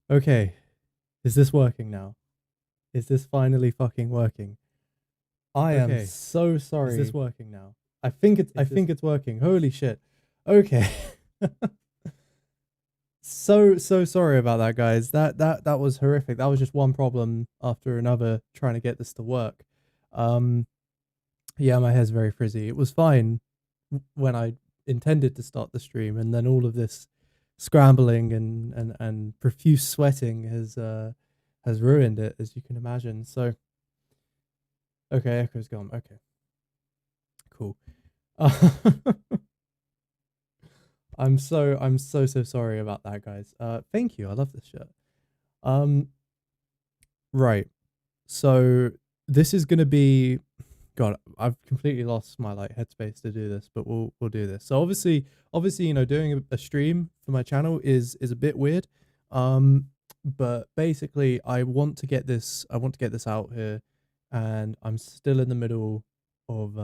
Okay, is this working now? Is this finally fucking working? I am so sorry. Is this working now? I think it's working. Holy shit. Okay. So sorry about that, guys. That was horrific. That was just one problem after another trying to get this to work. Yeah, my hair's very frizzy. It was fine when I intended to start the stream, and then all of this scrambling and profuse sweating has ruined it, as you can imagine. So okay, Echo's gone. Okay, cool. I'm so sorry about that, guys. Thank you. I love this shirt. Right. So this is gonna be, God, I've completely lost my like headspace to do this, but we'll do this. So obviously, you know, doing a stream for my channel is a bit weird. But basically I want to get this out here, and I'm still in the middle of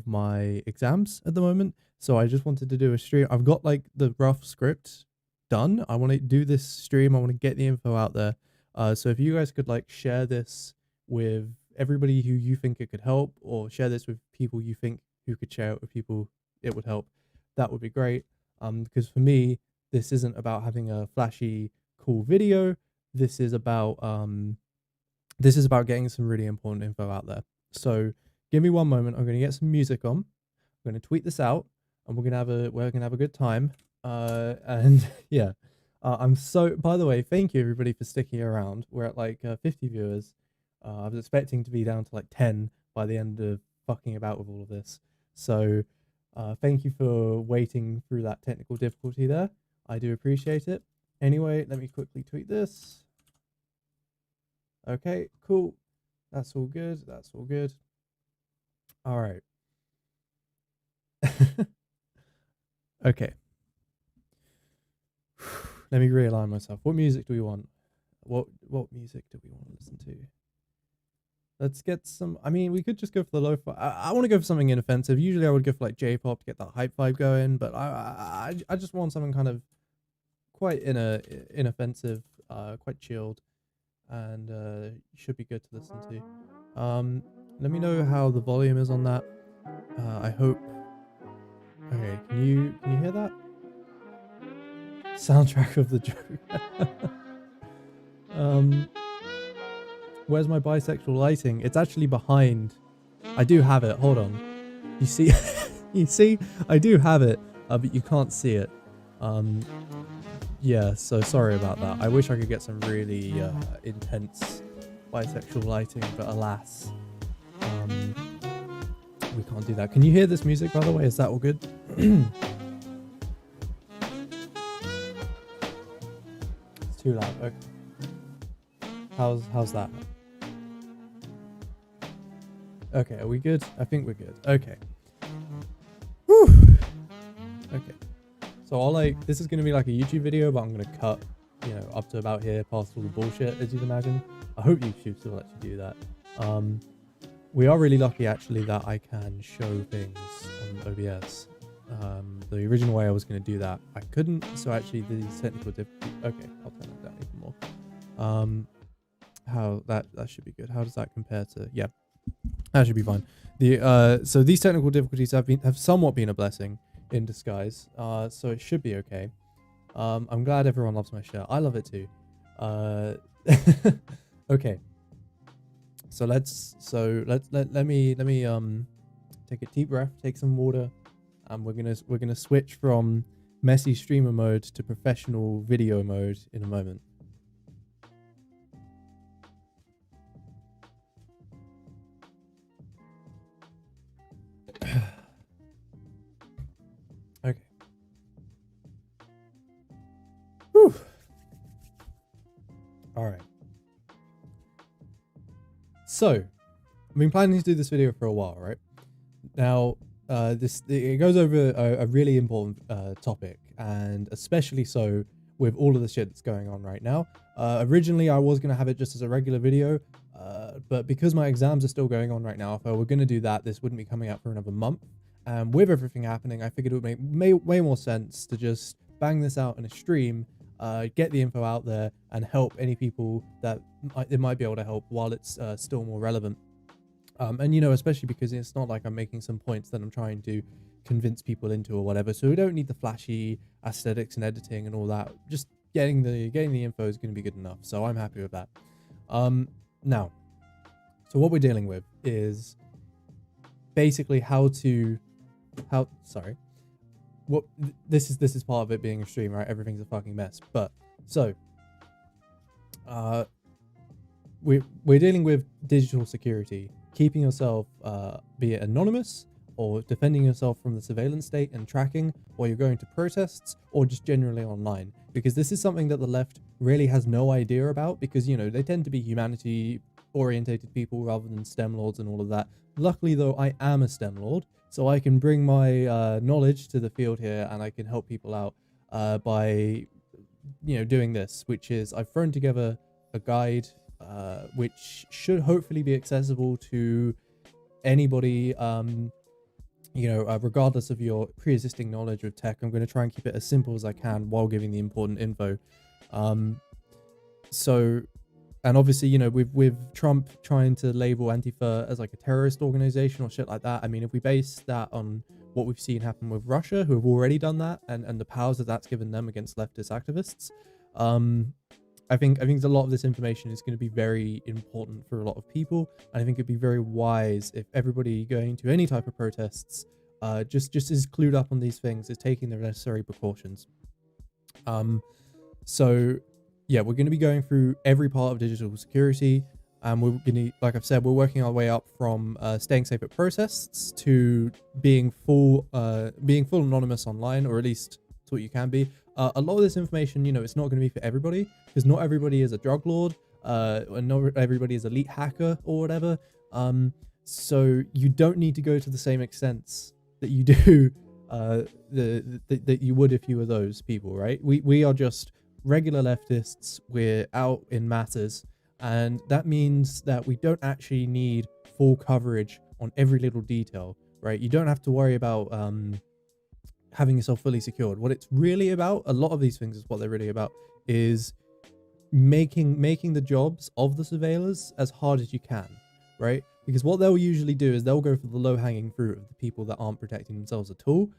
my exams at the moment. So I just wanted to do a stream. I've got like the rough script done. I want to do this stream. I want to get the info out there. So if you guys could like share this with everybody who you think it could help, or share this with people you think who could share it with people it would help, that would be great. Because for me, this isn't about having a flashy, cool video. This is about getting some really important info out there. So give me one moment. I'm going to get some music on. I'm going to tweet this out, and we're going to have a good time. And yeah, by the way, thank you everybody for sticking around. We're at like 50 viewers. I was expecting to be down to like 10 by the end of fucking about with all of this. So thank you for waiting through that technical difficulty there. I do appreciate it. Anyway, let me quickly tweet this. Okay, cool. That's all good. That's all good. All right. Okay. Let me realign myself. What music do we want? What music do we want to listen to? Let's get some. I mean, we could just go for the lo-fi. I want to go for something inoffensive. Usually, I would go for like J-pop to get that hype vibe going, but I just want something kind of quite inoffensive, quite chilled, and should be good to listen to. Let me know how the volume is on that. I hope. Okay, can you hear that? Soundtrack of the joke. Where's my bisexual lighting? It's actually behind. I do have it. Hold on. You see? You see? I do have it, but you can't see it. Yeah, so sorry about that. I wish I could get some really intense bisexual lighting, but alas, we can't do that. Can you hear this music, by the way? Is that all good? It's too loud. Okay. How's that? Okay, are we good? I think we're good. Okay. Whew. Okay. So I'll this is going to be like a YouTube video, but I'm going to cut, you know, up to about here past all the bullshit, as you'd imagine. I hope YouTube still lets you do that. We are really lucky actually that I can show things on OBS. The original way I was going to do that, I couldn't. So actually these technical difficulties, okay, I'll turn it down even more. How that should be good. How does that compare to, yeah, that should be fine. So these technical difficulties have somewhat been a blessing in disguise, so it should be okay. I'm glad everyone loves my shirt. I love it too. Okay, so let me take a deep breath, take some water, and we're gonna switch from messy streamer mode to professional video mode in a moment. Okay. Whew. All right. So, I've been planning to do this video for a while, right? Now, it goes over a really important topic, and especially so with all of the shit that's going on right now. Originally, I was going to have it just as a regular video, but because my exams are still going on right now, if I were going to do that, this wouldn't be coming out for another month. And with everything happening, I figured it would make way more sense to just bang this out in a stream, get the info out there, and help any people that it might be able to help while it's still more relevant. And, you know, especially because it's not like I'm making some points that I'm trying to convince people into or whatever. So we don't need the flashy aesthetics and editing and all that. Just getting the info is going to be good enough. So I'm happy with that. Now, so what we're dealing with is basically this is part of it being a stream, right? Everything's a fucking mess. But so we're dealing with digital security, keeping yourself be it anonymous or defending yourself from the surveillance state and tracking while you're going to protests or just generally online, because this is something that the left really has no idea about, because, you know, they tend to be humanity orientated people rather than STEM lords and all of that. Luckily though, I am a STEM lord, so I can bring my knowledge to the field here, and I can help people out by, you know, doing this, which is I've thrown together a guide which should hopefully be accessible to anybody, you know, regardless of your pre-existing knowledge of tech. I'm going to try and keep it as simple as I can while giving the important info. So, and obviously, you know, with Trump trying to label Antifa as like a terrorist organization or shit like that, I mean, if we base that on what we've seen happen with Russia, who have already done that, and the powers that that's given them against leftist activists, I think a lot of this information is going to be very important for a lot of people, and I think it'd be very wise if everybody going to any type of protests just is clued up on these things, is taking the necessary precautions. So yeah, we're going to be going through every part of digital security, and we're going to, like I've said, we're working our way up from staying safe at protests to being full anonymous online, or at least that's what you can be. A lot of this information, you know, it's not going to be for everybody, because not everybody is a drug lord, and not everybody is elite hacker or whatever. So you don't need to go to the same extents that you do, that you would if you were those people, right? We are just regular leftists. We're out in masses, and that means that we don't actually need full coverage on every little detail, right? You don't have to worry about having yourself fully secured. What it's really about, a lot of these things is what they're really about, is making the jobs of the surveillors as hard as you can, right? Because what they'll usually do is they'll go for the low-hanging fruit of the people that aren't protecting themselves at all.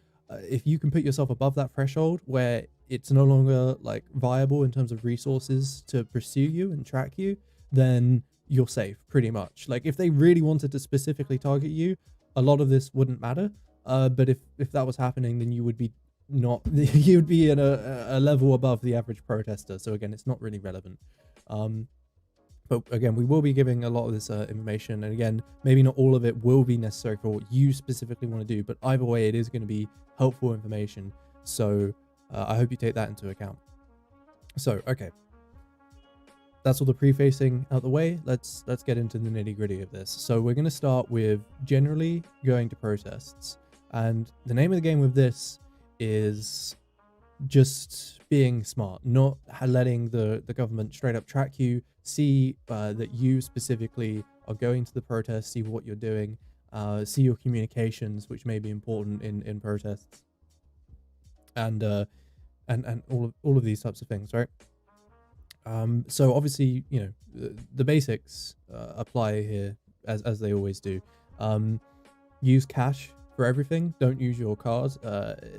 If you can put yourself above that threshold where it's no longer like viable in terms of resources to pursue you and track you, then you're safe pretty much. Like if they really wanted to specifically target you, a lot of this wouldn't matter. But if that was happening, then you would be you'd be in a level above the average protester. So again, it's not really relevant. But again, we will be giving a lot of this information, and again, maybe not all of it will be necessary for what you specifically want to do, but either way, it is going to be helpful information. So I hope you take that into account. So okay, that's all the prefacing out the way. Let's get into the nitty-gritty of this. So we're going to start with generally going to protests, and the name of the game with this is just being smart, not letting the government straight up track you, see that you specifically are going to the protest, see what you're doing, see your communications, which may be important in protests, and all of these types of things, right? So obviously, you know, the basics apply here as they always do. Use cash for everything. Don't use your cards,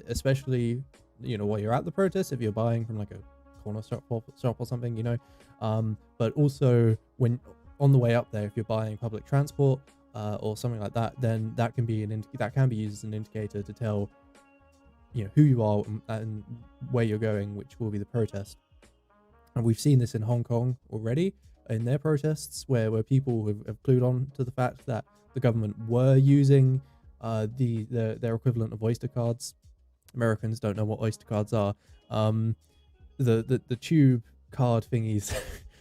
especially, you know, while you're at the protest, if you're buying from like a corner shop or something, you know. But also when on the way up there, if you're buying public transport or something like that, then that can be used as an indicator to tell, you know, who you are and where you're going, which will be the protest. And we've seen this in Hong Kong already in their protests, where people have clued on to the fact that the government were using their equivalent of Oyster cards. Americans don't know what Oyster cards are. The tube card thingies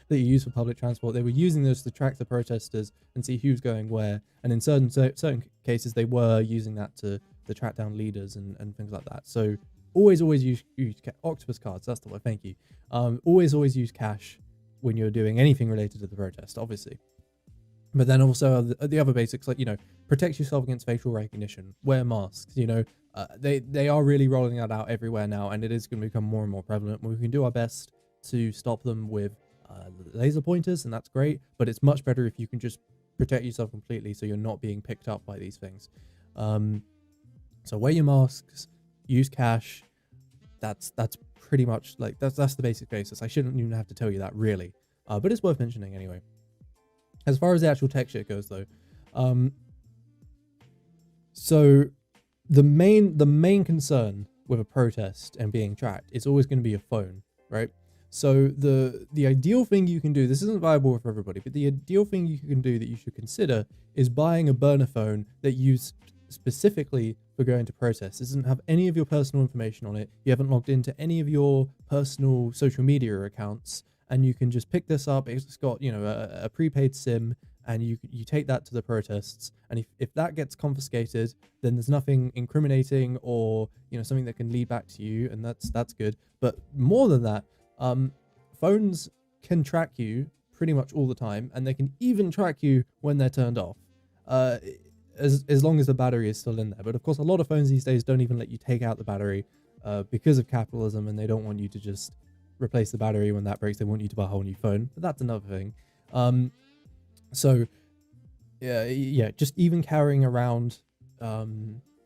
that you use for public transport, they were using those to track the protesters and see who's going where. And in certain cases, they were using that to track down leaders and things like that. So always use octopus cards. That's the word. Thank you. Always use cash when you're doing anything related to the protest, obviously. But then also the other basics, like, protect yourself against facial recognition, wear masks, they are really rolling that out everywhere now, and it is going to become more and more prevalent. We can do our best to stop them with laser pointers, and that's great, but it's much better if you can just protect yourself completely so you're not being picked up by these things. So wear your masks, use cash. That's pretty much like that's the basic basis. I shouldn't even have to tell you that, really, but it's worth mentioning anyway. As far as the actual tech shit goes, though, so the main concern with a protest and being tracked is always going to be your phone, right? So the ideal thing you can do, this isn't viable for everybody, but the ideal thing you can do that you should consider is buying a burner phone that you use specifically for going to protests. It doesn't have any of your personal information on it. You haven't logged into any of your personal social media accounts, and you can just pick this up. It's got, a prepaid SIM, and you take that to the protests. And if that gets confiscated, then there's nothing incriminating or, something that can lead back to you, and that's good. But more than that, phones can track you pretty much all the time, and they can even track you when they're turned off, as long as the battery is still in there. But of course, a lot of phones these days don't even let you take out the battery because of capitalism, and they don't want you to just replace the battery when that breaks. They want you to buy a whole new phone, but that's another thing. So yeah, just even carrying around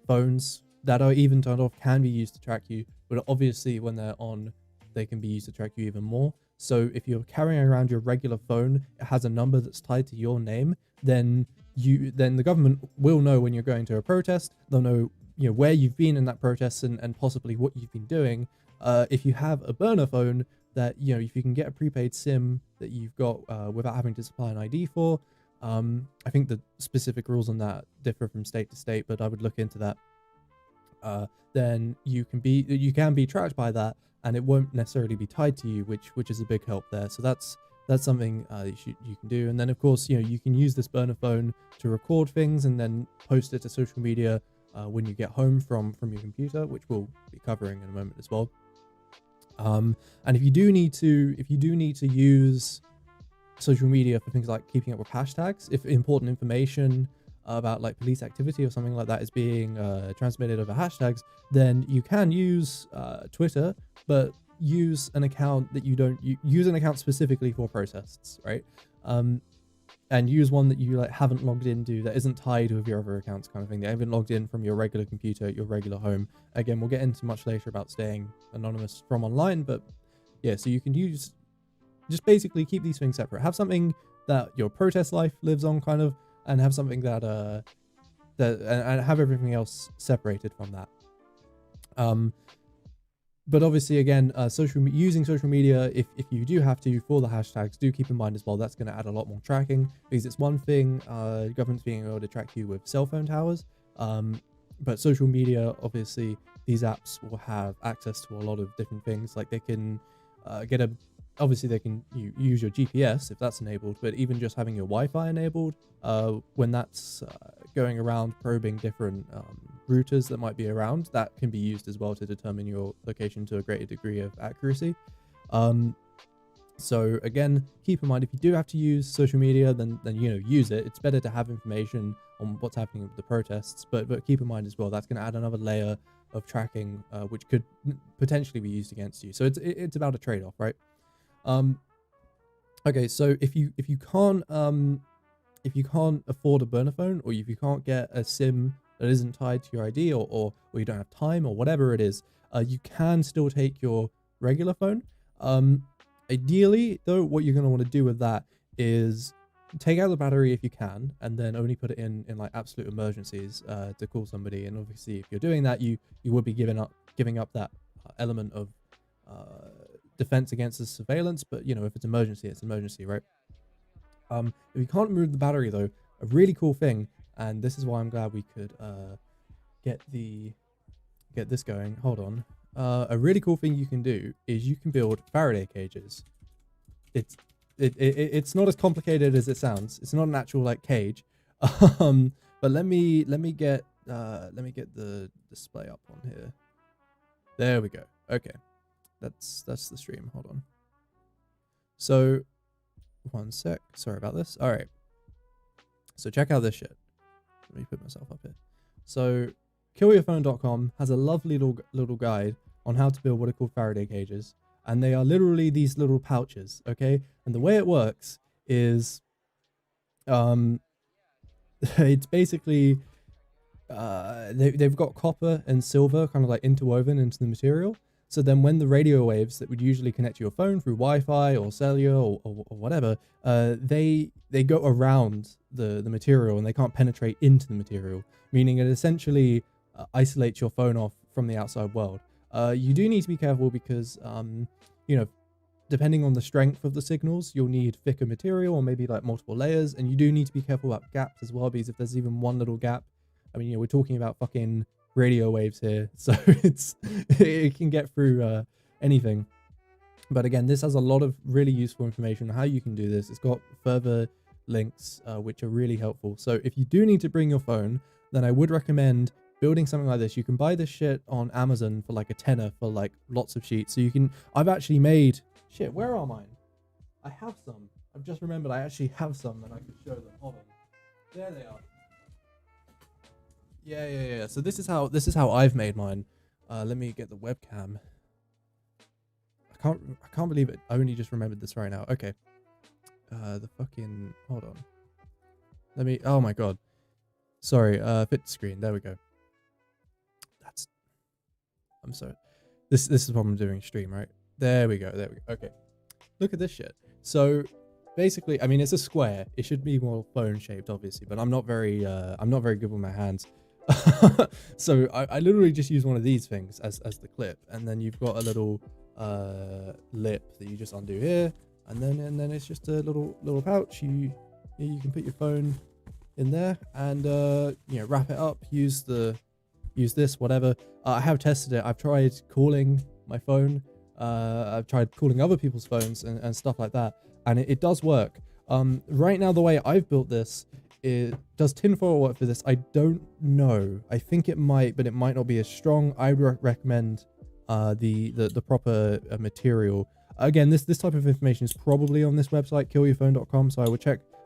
phones that are even turned off can be used to track you, but obviously when they're on, they can be used to track you even more. So if you're carrying around your regular phone, it has a number that's tied to your name, then the government will know when you're going to a protest. They'll know where you've been in that protest and possibly what you've been doing. If you have a burner phone that, if you can get a prepaid SIM that you've got without having to supply an ID for, I think the specific rules on that differ from state to state, but I would look into that. Then you can be tracked by that, and it won't necessarily be tied to you, which is a big help there. So that's something you can do. And then of course, you can use this burner phone to record things and then post it to social media when you get home from your computer, which we'll be covering in a moment as well. And if you do need to use social media for things like keeping up with hashtags, if important information about like police activity or something like that is being transmitted over hashtags, then you can use Twitter, but use an account that use an account specifically for protests, right? And use one that you haven't logged into, that isn't tied with your other accounts, kind of thing. They haven't logged in from your regular computer at your regular home. Again, we'll get into much later about staying anonymous from online, but yeah, so you can just basically keep these things separate. Have something that your protest life lives on, kind of, and have something that and have everything else separated from that. But obviously, again, using social media, if you do have to for the hashtags, do keep in mind as well, that's going to add a lot more tracking, because it's one thing governments being able to track you with cell phone towers, but social media, obviously, these apps will have access to a lot of different things. Like they can obviously they can use your GPS if that's enabled, but even just having your Wi-Fi enabled, when that's going around probing different routers that might be around, that can be used as well to determine your location to a greater degree of accuracy. So again, keep in mind, if you do have to use social media, then use it. It's better to have information on what's happening with the protests, but keep in mind as well, that's going to add another layer of tracking, which could potentially be used against you. So it's about a trade-off, right? Okay, so if you can't afford a burner phone, or if you can't get a SIM that isn't tied to your ID, or you don't have time, or whatever it is, you can still take your regular phone. Ideally, though, what you're going to want to do with that is take out the battery if you can, and then only put it in like absolute emergencies to call somebody. And obviously, if you're doing that, you would be giving up that element of defense against the surveillance. But if it's emergency, it's emergency, right? If you can't remove the battery, though, a really cool thing, and this is why I'm glad we could get this going. Hold on. A really cool thing you can do is you can build Faraday cages. It's not as complicated as it sounds. It's not an actual like cage. But let me get the display up on here. There we go. Okay. That's the stream. Hold on. So, one sec. Sorry about this. All right. So check out this shit. Let me put myself up here. So, killyourphone.com has a lovely little guide on how to build what are called Faraday cages. And they are literally these little pouches, okay? And the way it works is, it's basically, they've got copper and silver kind of like interwoven into the material. So then when the radio waves that would usually connect to your phone through Wi-Fi or cellular or whatever, they go around the material and they can't penetrate into the material, meaning it essentially isolates your phone off from the outside world. You do need to be careful because, you know, depending on the strength of the signals, you'll need thicker material or maybe like multiple layers. And you do need to be careful about gaps as well, because if there's even one little gap, I mean, you know, we're talking about fucking radio waves here, so it can get through anything. But again, this has a lot of really useful information on how you can do this. It's got further links which are really helpful. So if you do need to bring your phone, then I would recommend building something like this. You can buy this shit on Amazon for like a tenner for like lots of sheets. So you can, I've actually made shit. Where are mine? I have some. I've just remembered I actually have some and I could show them. Hold on. There they are. Yeah. So this is how I've made mine. Let me get the webcam. I can't believe it. I only just remembered this right now. Okay. The fucking, hold on. Let me, oh my god. Sorry, fit screen. There we go. I'm sorry. This is what I'm doing stream, right? There we go. Okay. Look at this shit. So basically, I mean, it's a square. It should be more phone shaped, obviously, but I'm not very good with my hands. So I literally just use one of these things as the clip, and then you've got a little lip that you just undo here, and then it's just a little pouch. You can put your phone in there and you know, wrap it up, use this, whatever. I have tested it. I've tried calling my phone, I've tried calling other people's phones and stuff like that, and it does work. Right now, the way I've built this, it does tinfoil work for this? I don't know. I think it might, but it might not be as strong. I would recommend the proper material. Again, this type of information is probably on this website, killyourphone.com, so I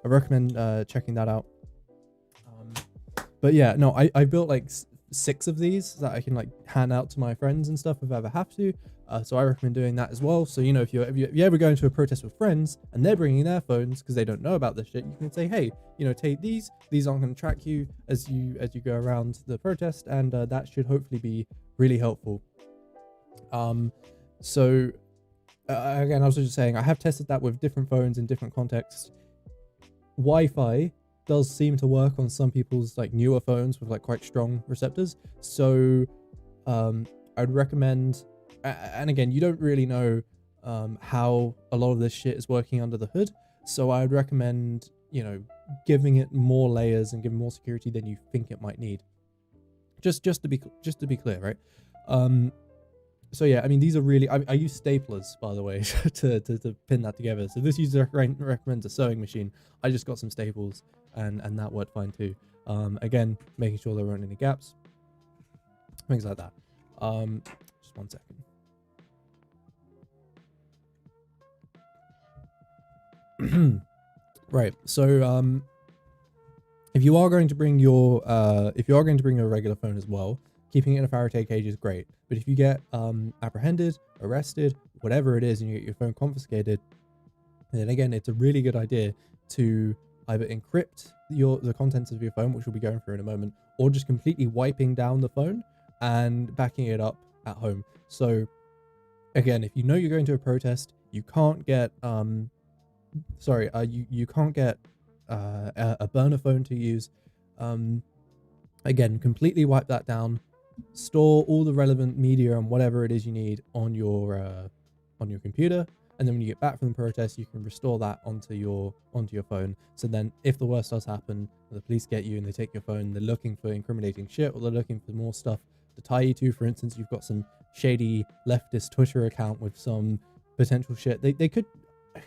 recommend checking that out. But yeah, no, I built like 6 of these that I can like hand out to my friends and stuff if I ever have to. So I recommend doing that as well. So, you know, if you ever go into a protest with friends and they're bringing their phones because they don't know about this shit, you can say, hey, you know, take these aren't going to track you as you go around the protest, and that should hopefully be really helpful. So again, I was just saying, I have tested that with different phones in different contexts. Wi-Fi does seem to work on some people's like newer phones with like quite strong receptors. So I'd recommend, and again, you don't really know how a lot of this shit is working under the hood. So I would recommend, you know, giving it more layers and giving more security than you think it might need. Just to be clear, right? So yeah, I mean, these are really, I use staplers, by the way, to pin that together. So this user recommends a sewing machine. I just got some staples and that worked fine too. Again, making sure there weren't any gaps, things like that. Just 1 second. Right. So if you are going to bring your regular phone as well, keeping it in a Faraday cage is great. But if you get apprehended, arrested, whatever it is, and you get your phone confiscated, then again, it's a really good idea to either encrypt the contents of your phone, which we'll be going through in a moment, or just completely wiping down the phone and backing it up at home. So again, if you know you're going to a protest, you can't get you can't get a burner phone to use. Again, completely wipe that down. Store all the relevant media and whatever it is you need on your computer, and then when you get back from the protest, you can restore that onto your phone. So then if the worst does happen, the police get you and they take your phone, they're looking for incriminating shit, or they're looking for more stuff to tie you to. For instance, you've got some shady leftist Twitter account with some potential shit. They could,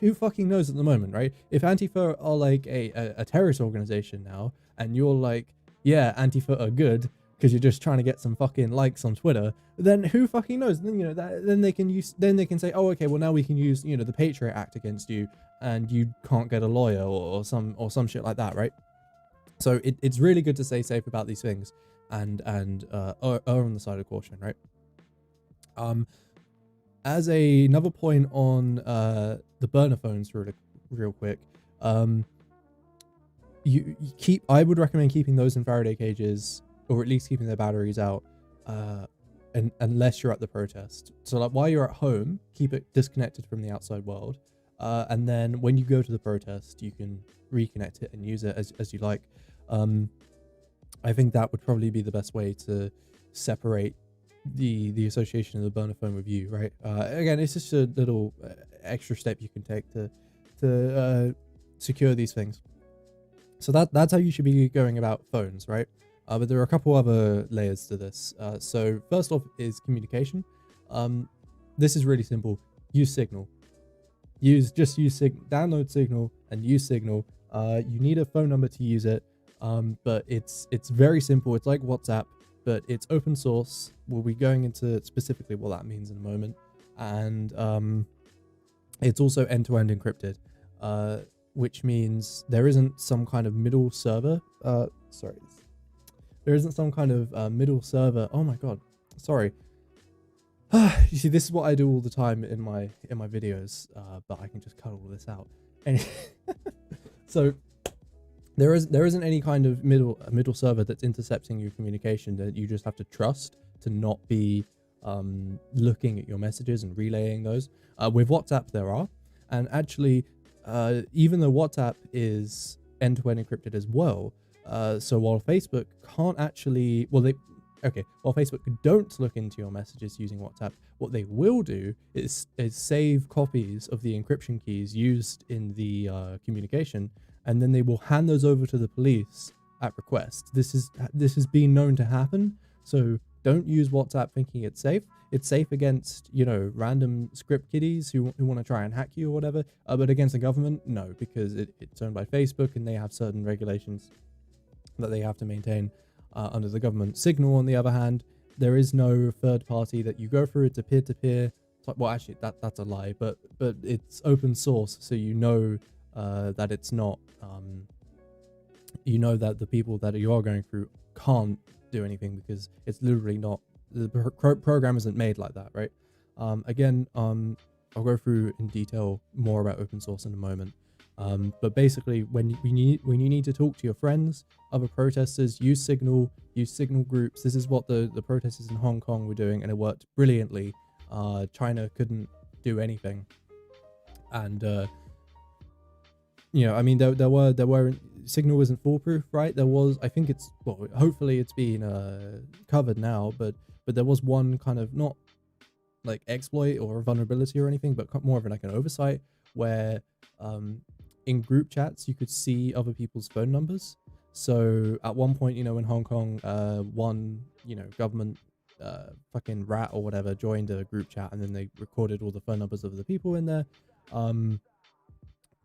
who fucking knows at the moment, right? If Antifa are like a terrorist organization now, and you're like, yeah, Antifa are good, because you're just trying to get some fucking likes on Twitter, then who fucking knows? Then, you know, then they can say, oh, okay, well now we can use, you know, the Patriot Act against you, and you can't get a lawyer or some shit like that, right? So it's really good to stay safe about these things and err on the side of caution, right? As another point on the burner phones, real quick, you keep. I would recommend keeping those in Faraday cages, or at least keeping their batteries out, and unless you're at the protest. So like while you're at home, keep it disconnected from the outside world, and then when you go to the protest, you can reconnect it and use it as you like. I think that would probably be the best way to separate the association of the burner phone with you, right? Again, it's just a little extra step you can take to secure these things. So that's how you should be going about phones, right? But there are a couple other layers to this. So first off is communication. This is really simple. Use Signal. Just use Signal. Download Signal and use Signal. You need a phone number to use it, but it's very simple. It's like WhatsApp, but it's open source. We'll be going into specifically what that means in a moment, and it's also end-to-end encrypted, which means there isn't some kind of middle server. There isn't some kind of middle server. Oh my god, sorry. You see, this is what I do all the time in my videos, but I can just cut all this out. Anyway, so there isn't any kind of middle server that's intercepting your communication that you just have to trust to not be looking at your messages and relaying those. With WhatsApp, there are, and actually, even though WhatsApp is end-to-end encrypted as well, so while Facebook can't actually, while Facebook don't look into your messages using WhatsApp, what they will do is save copies of the encryption keys used in the communication, and then they will hand those over to the police at request. This has been known to happen, so don't use WhatsApp thinking it's safe. It's safe against, you know, random script kiddies who want to try and hack you or whatever, but against the government, no, because it's owned by Facebook and they have certain regulations that they have to maintain under the government. Signal, on the other hand, there is no third party that you go through. It's a peer-to-peer. Well, actually, that's a lie, but it's open source, so you know that it's not. You know that the people that you are going through can't do anything because it's literally not. The program isn't made like that, right? Again, I'll go through in detail more about open source in a moment. But basically, when you need to talk to your friends, other protesters, use Signal groups. This is what the protesters in Hong Kong were doing, and it worked brilliantly. China couldn't do anything, and you know, I mean, there were Signal wasn't foolproof, right? There was, I think it's, well, hopefully it's been covered now, but there was one kind of, not like exploit or vulnerability or anything, but more of like an oversight where in group chats you could see other people's phone numbers. So at one point, you know, in Hong Kong, one, you know, government fucking rat or whatever joined a group chat, and then they recorded all the phone numbers of the people in there.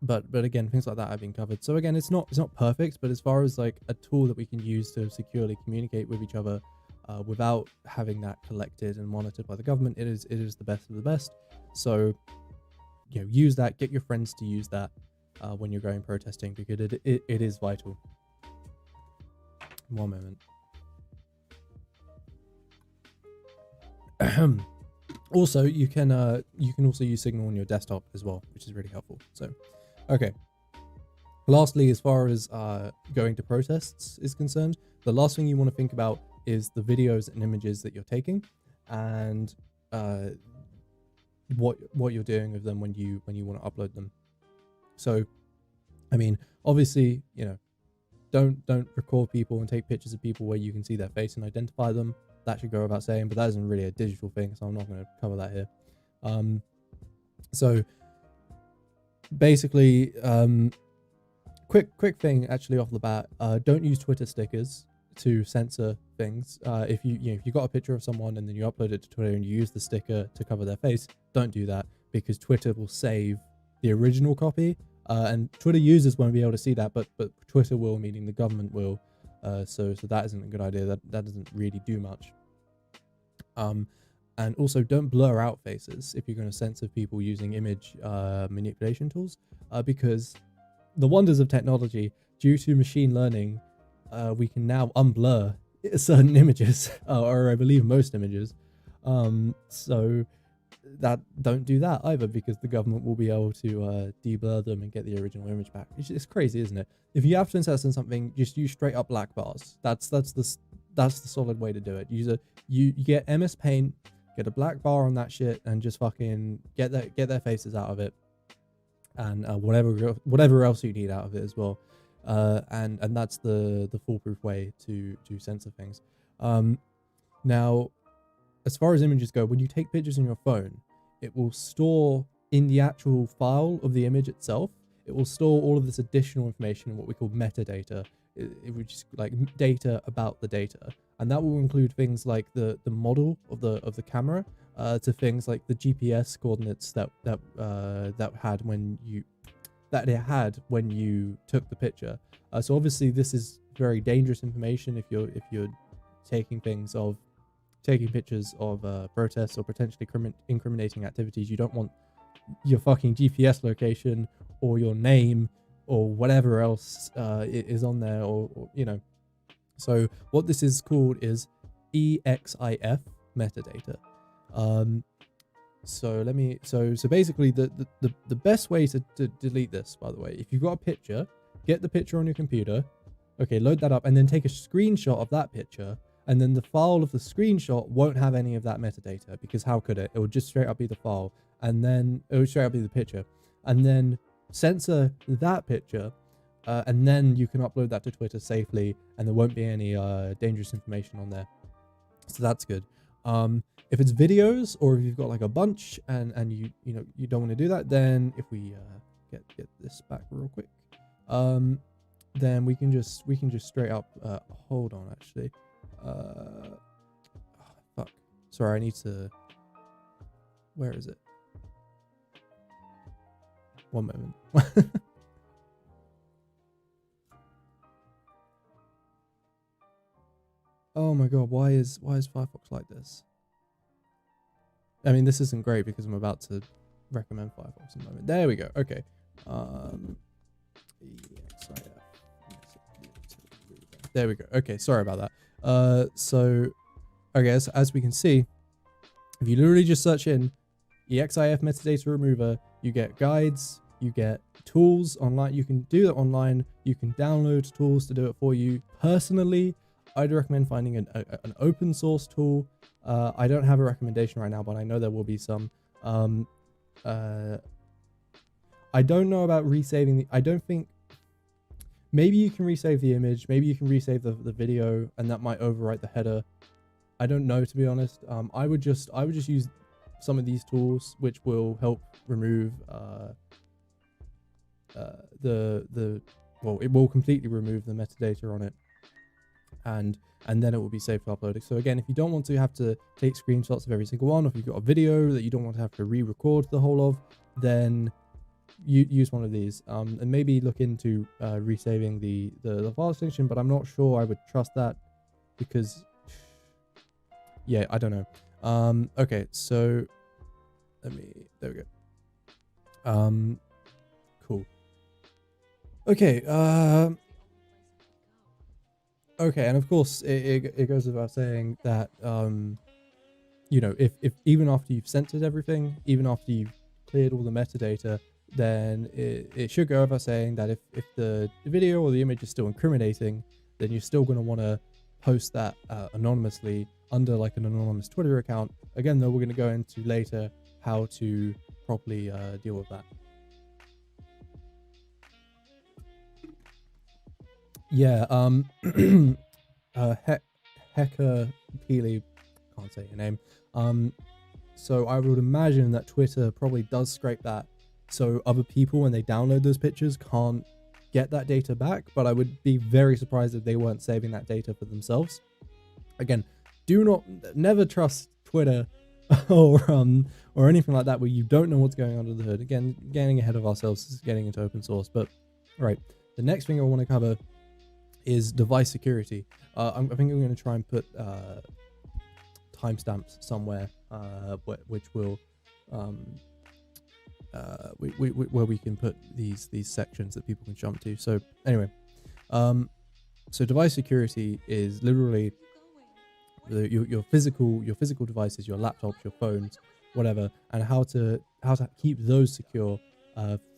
But again, things like that have been covered. So again, it's not perfect, but as far as like a tool that we can use to securely communicate with each other without having that collected and monitored by the government, it is the best of the best. So, you know, use that. Get your friends to use that when you're going protesting, because it is vital. One moment. Also, you can also use Signal on your desktop as well, which is really helpful. So, okay. Lastly, as far as going to protests is concerned, the last thing you want to think about is the videos and images that you're taking, and what you're doing with them when you want to upload them. So, I mean, obviously, you know, don't record people and take pictures of people where you can see their face and identify them. That should go without saying, but that isn't really a digital thing, so I'm not going to cover that here. So basically, quick thing actually off the bat, don't use Twitter stickers to censor things. If you got a picture of someone and then you upload it to Twitter and you use the sticker to cover their face, don't do that, because Twitter will save the original copy, and Twitter users won't be able to see that, but Twitter will, meaning the government will. So that isn't a good idea. That doesn't really do much. And also don't blur out faces if you're going to censor people using image manipulation tools, because the wonders of technology, due to machine learning, we can now unblur certain images, or I believe most images. So that don't do that either, because the government will be able to deblur them and get the original image back. It's crazy, isn't it? If you have to censor something, just use straight up black bars. That's the solid way to do it. You get MS Paint, get a black bar on that shit, and just fucking get their faces out of it, and whatever else you need out of it as well. And that's the foolproof way to censor things. Now, as far as images go, when you take pictures on your phone, it will store in the actual file of the image itself, it will store all of this additional information in what we call metadata, which is like data about the data. And that will include things like the model of the camera, to things like the GPS coordinates that it had when you took the picture. So obviously this is very dangerous information if you're taking pictures of protests or potentially incriminating activities. You don't want your fucking GPS location or your name or whatever else is on there, or you know. So what this is called is EXIF metadata. So basically the best way to delete this, by the way, if you've got a picture, get the picture on your computer, okay, load that up, and then take a screenshot of that picture, and then the file of the screenshot won't have any of that metadata, because how could it? It would just straight up be the file, and then it would straight up be the picture, and then censor that picture, and then you can upload that to Twitter safely, and there won't be any dangerous information on there. So that's good. If it's videos, or if you've got like a bunch and you don't want to do that, then if we get this back real quick, then we can just straight up hold on, actually. Fuck. Sorry, I need to. Where is it? One moment. Oh my god, why is Firefox like this? I mean, this isn't great because I'm about to recommend Firefox in a moment. There we go. Okay. There we go. Okay, sorry about that. So I guess as we can see, if you literally just search in EXIF metadata remover, you get guides, you get tools online. You can do that online. You can download tools to do it for you. Personally, I'd recommend finding an open source tool. I don't have a recommendation right now, but I know there will be some. I don't know about resaving the. I don't think. Maybe you can resave the image. Maybe you can resave the video, and that might overwrite the header. I don't know, to be honest. I would just use some of these tools, which will help remove it will completely remove the metadata on it, and then it will be safe to upload it. So again, if you don't want to have to take screenshots of every single one, or if you've got a video that you don't want to have to re-record the whole of, then you use one of these, and maybe look into resaving the file extension, but I'm not sure I would trust that, because yeah, I don't know. Okay, so there we go. Cool. Okay, okay, and of course it goes without saying that you know, if even after you've censored everything, even after you've cleared all the metadata, then it should go without saying that if the video or the image is still incriminating, then you're still going to want to post that anonymously under like an anonymous Twitter account. Again, though, we're going to go into later how to properly deal with that. Yeah, Hecka Peely, can't say your name. So I would imagine that Twitter probably does scrape that, so other people, when they download those pictures, can't get that data back. But I would be very surprised if they weren't saving that data for themselves. Again, never trust Twitter or anything like that where you don't know what's going on under the hood. Again, getting ahead of ourselves is getting into open source. But right, the next thing I want to cover is device security. I think I'm going to try and put timestamps somewhere, which will where we can put these sections that people can jump to. So anyway, so device security is literally your physical devices, your laptops, your phones, whatever, and how to keep those secure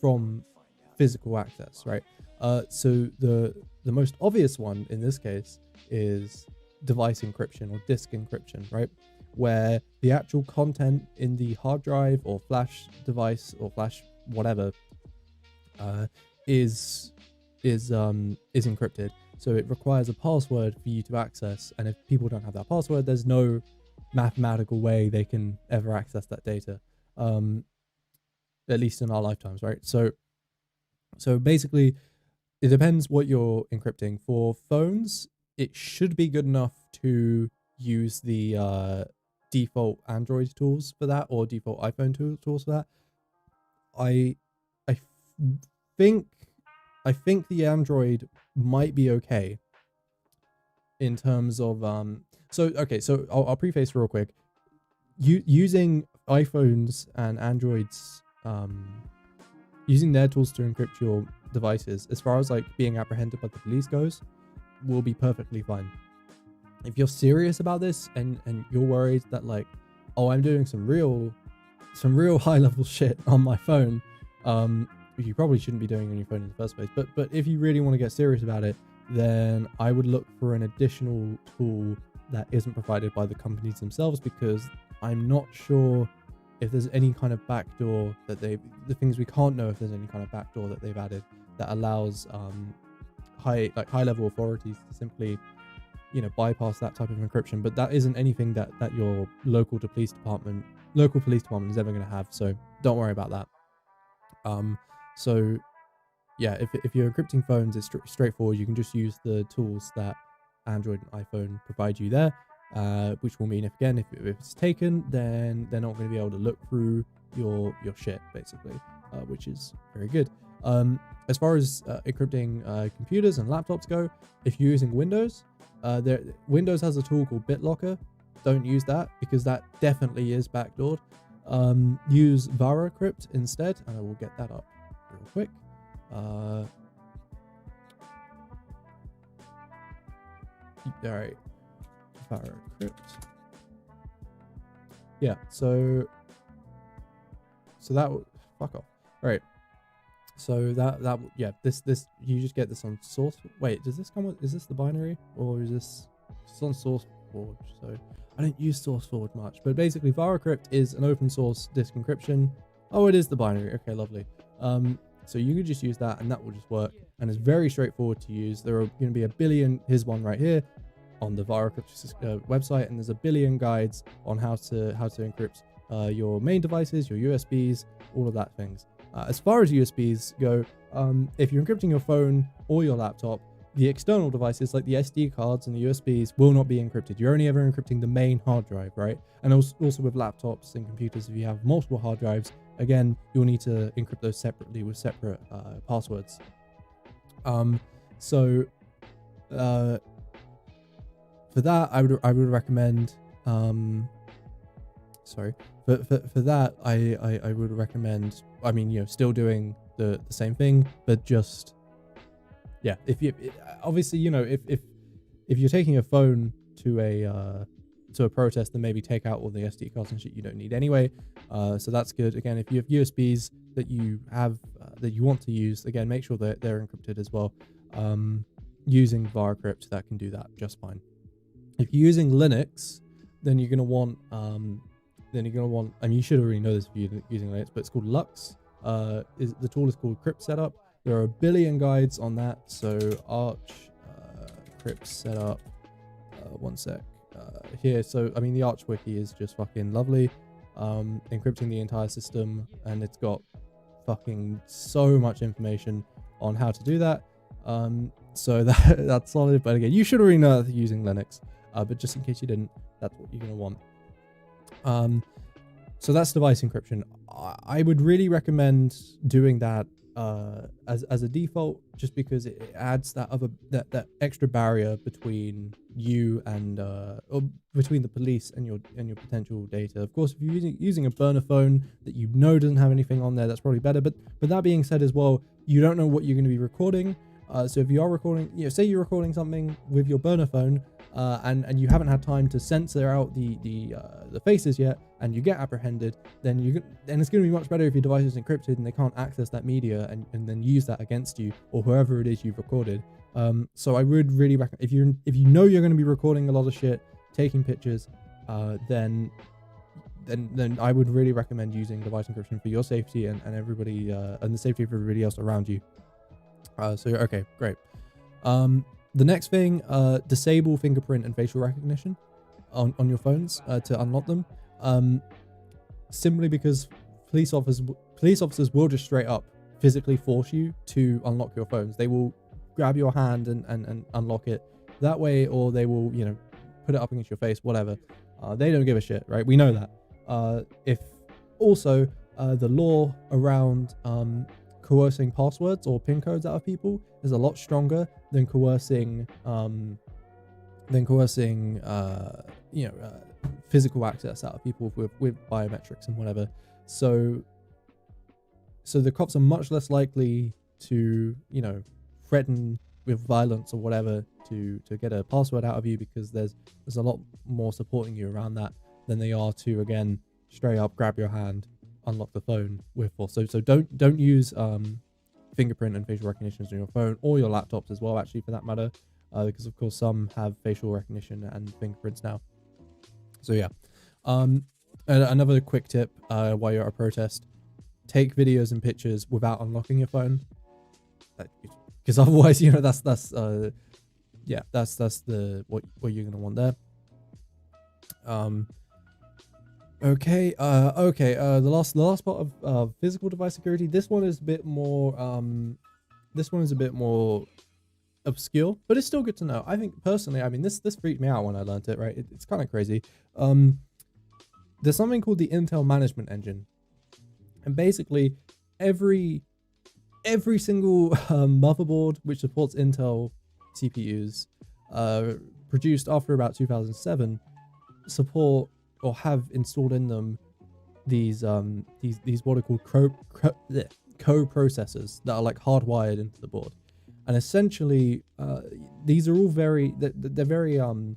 from physical access, right? So the most obvious one in this case is device encryption or disk encryption, right? Where the actual content in the hard drive or flash device or flash whatever is encrypted. So it requires a password for you to access, and if people don't have that password, there's no mathematical way they can ever access that data, at least in our lifetimes, right? So basically, it depends what you're encrypting. For phones, it should be good enough to use the default Android tools for that, or default iPhone tools for that. I think the Android might be okay in terms of so I'll preface real quick. Using iPhones and Androids, using their tools to encrypt your devices, as far as like being apprehended by the police goes, will be perfectly fine. If you're serious about this and you're worried that like, oh, I'm doing some real high level shit on my phone, you probably shouldn't be doing on your phone in the first place. But if you really want to get serious about it, then I would look for an additional tool that isn't provided by the companies themselves, because I'm not sure if there's any kind of backdoor that the things we can't know if there's any kind of backdoor that they've added that allows high level authorities to simply, you know, bypass that type of encryption. But that isn't anything that your local police department is ever going to have, so don't worry about that. So yeah, if you're encrypting phones, it's straightforward. You can just use the tools that Android and iPhone provide you there, which will mean if it's taken, then they're not going to be able to look through your shit, basically, which is very good. As far as encrypting computers and laptops go, if you're using Windows, Windows has a tool called BitLocker. Don't use that, because that definitely is backdoored. Use VaraCrypt instead, and I will get that up real quick. All right, VaraCrypt. Yeah, so that would fuck off. All right, so that yeah, this you just get this on source. Wait, does this come with? Is this the binary, or is this? It's on SourceForge, so I don't use SourceForge much. But basically, VaraCrypt is an open source disk encryption. Oh, it is the binary. Okay, lovely. So you could just use that, and that will just work. And it's very straightforward to use. There are going to be a billion. Here's one right here on the VaraCrypt website, and there's a billion guides on how to encrypt your main devices, your USBs, all of that things. As far as USBs go, if you're encrypting your phone or your laptop, the external devices like the SD cards and the USBs will not be encrypted. You're only ever encrypting the main hard drive, right? And also with laptops and computers, if you have multiple hard drives, again, you'll need to encrypt those separately with separate passwords. So for that, I would recommend. Sorry, for that, I would recommend. I mean, you know, still doing the same thing, but just yeah. If you obviously, you know, if you're taking a phone to a protest, then maybe take out all the SD cards and shit you don't need anyway. So that's good. Again, if you have USBs that you have that you want to use, again, make sure that they're encrypted as well. Using VaraCrypt, that can do that just fine. If you're using Linux, then you're gonna want I mean, you should already know this if you're using Linux, but it's called Lux. The tool is called Crypt Setup. There are a billion guides on that. So Arch Crypt Setup. One sec. Here, so I mean, the Arch wiki is just fucking lovely. Encrypting the entire system, and it's got fucking so much information on how to do that. So that's solid. But again, you should already know that using Linux. But just in case you didn't, that's what you're gonna want. So that's device encryption. I would really recommend doing that as a default, just because it adds that extra barrier between you and or between the police and your potential data. Of course, if you're using a burner phone that you know doesn't have anything on there, that's probably better. But that being said as well, you don't know what you're going to be recording. So if you are recording, say you're recording something with your burner phone, and you haven't had time to censor out the faces yet, and you get apprehended, then it's going to be much better if your device is encrypted and they can't access that media and then use that against you or whoever it is you've recorded. So I would really recommend, if you know you're going to be recording a lot of shit, taking pictures, then I would really recommend using device encryption for your safety and everybody and the safety of everybody else around you. So okay, great. The next thing, disable fingerprint and facial recognition on your phones to unlock them. Simply because police officers will just straight up physically force you to unlock your phones. They will grab your hand and unlock it that way, or they will, put it up against your face, whatever. They don't give a shit, right? We know that. If also the law around coercing passwords or PIN codes out of people is a lot stronger than coercing physical access out of people with biometrics and whatever. So the cops are much less likely to threaten with violence or whatever to get a password out of you, because there's a lot more supporting you around that than they are to, again, straight up grab your hand, unlock the phone with force. So don't use fingerprint and facial recognitions on your phone or your laptops as well, actually, for that matter, because of course some have facial recognition and fingerprints now. So yeah. Another quick tip while you're at a protest: take videos and pictures without unlocking your phone, because otherwise, that's the what you're gonna want there. Okay. The last part of physical device security. This one is a bit more. Obscure, but it's still good to know. I think personally, this freaked me out when I learned it. Right, it's kind of crazy. There's something called the Intel Management Engine, and basically every single motherboard which supports Intel CPUs, produced after about 2007, support or have installed in them these what are called co-processors that are like hardwired into the board. And essentially, these are all very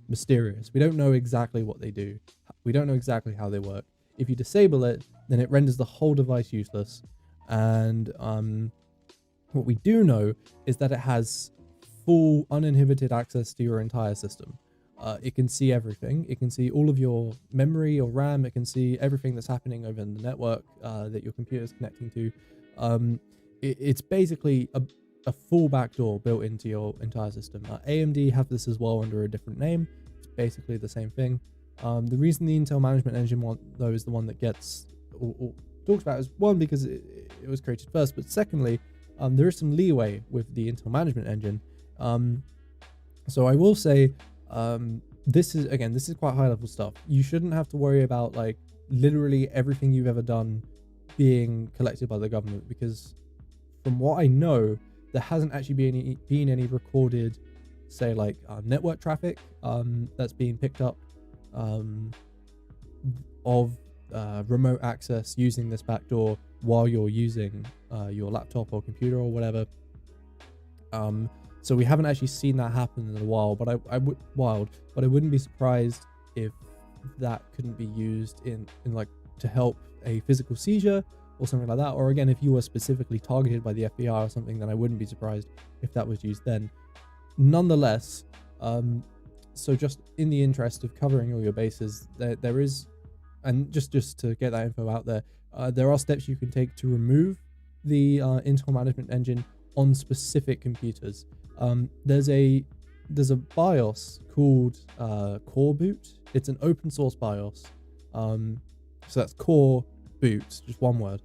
mysterious. We don't know exactly what they do. We don't know exactly how they work. If you disable it, then it renders the whole device useless. And what we do know is that it has full uninhibited access to your entire system. It can see everything. It can see all of your memory or RAM. It can see everything that's happening over the network that your computer is connecting to. It's basically a full backdoor built into your entire system. AMD have this as well under a different name. It's basically the same thing. The reason the Intel Management Engine though is the one that gets or talked about is, one, because it was created first, but secondly, there is some leeway with the Intel Management Engine. So I will say, this is quite high level stuff. You shouldn't have to worry about like literally everything you've ever done being collected by the government, because from what I know, there hasn't actually been any recorded, say, like network traffic that's being picked up of remote access using this backdoor while you're using your laptop or computer or whatever. So we haven't actually seen that happen in a while, but I wouldn't be surprised if that couldn't be used in like to help a physical seizure or something like that. Or again, if you were specifically targeted by the FBI or something, then I wouldn't be surprised if that was used then. Nonetheless, so just in the interest of covering all your bases, there is, and just to get that info out there, there are steps you can take to remove the Intel Management Engine on specific computers. There's a BIOS called Core Boot. It's an open source BIOS. So that's Core Boot, just one word.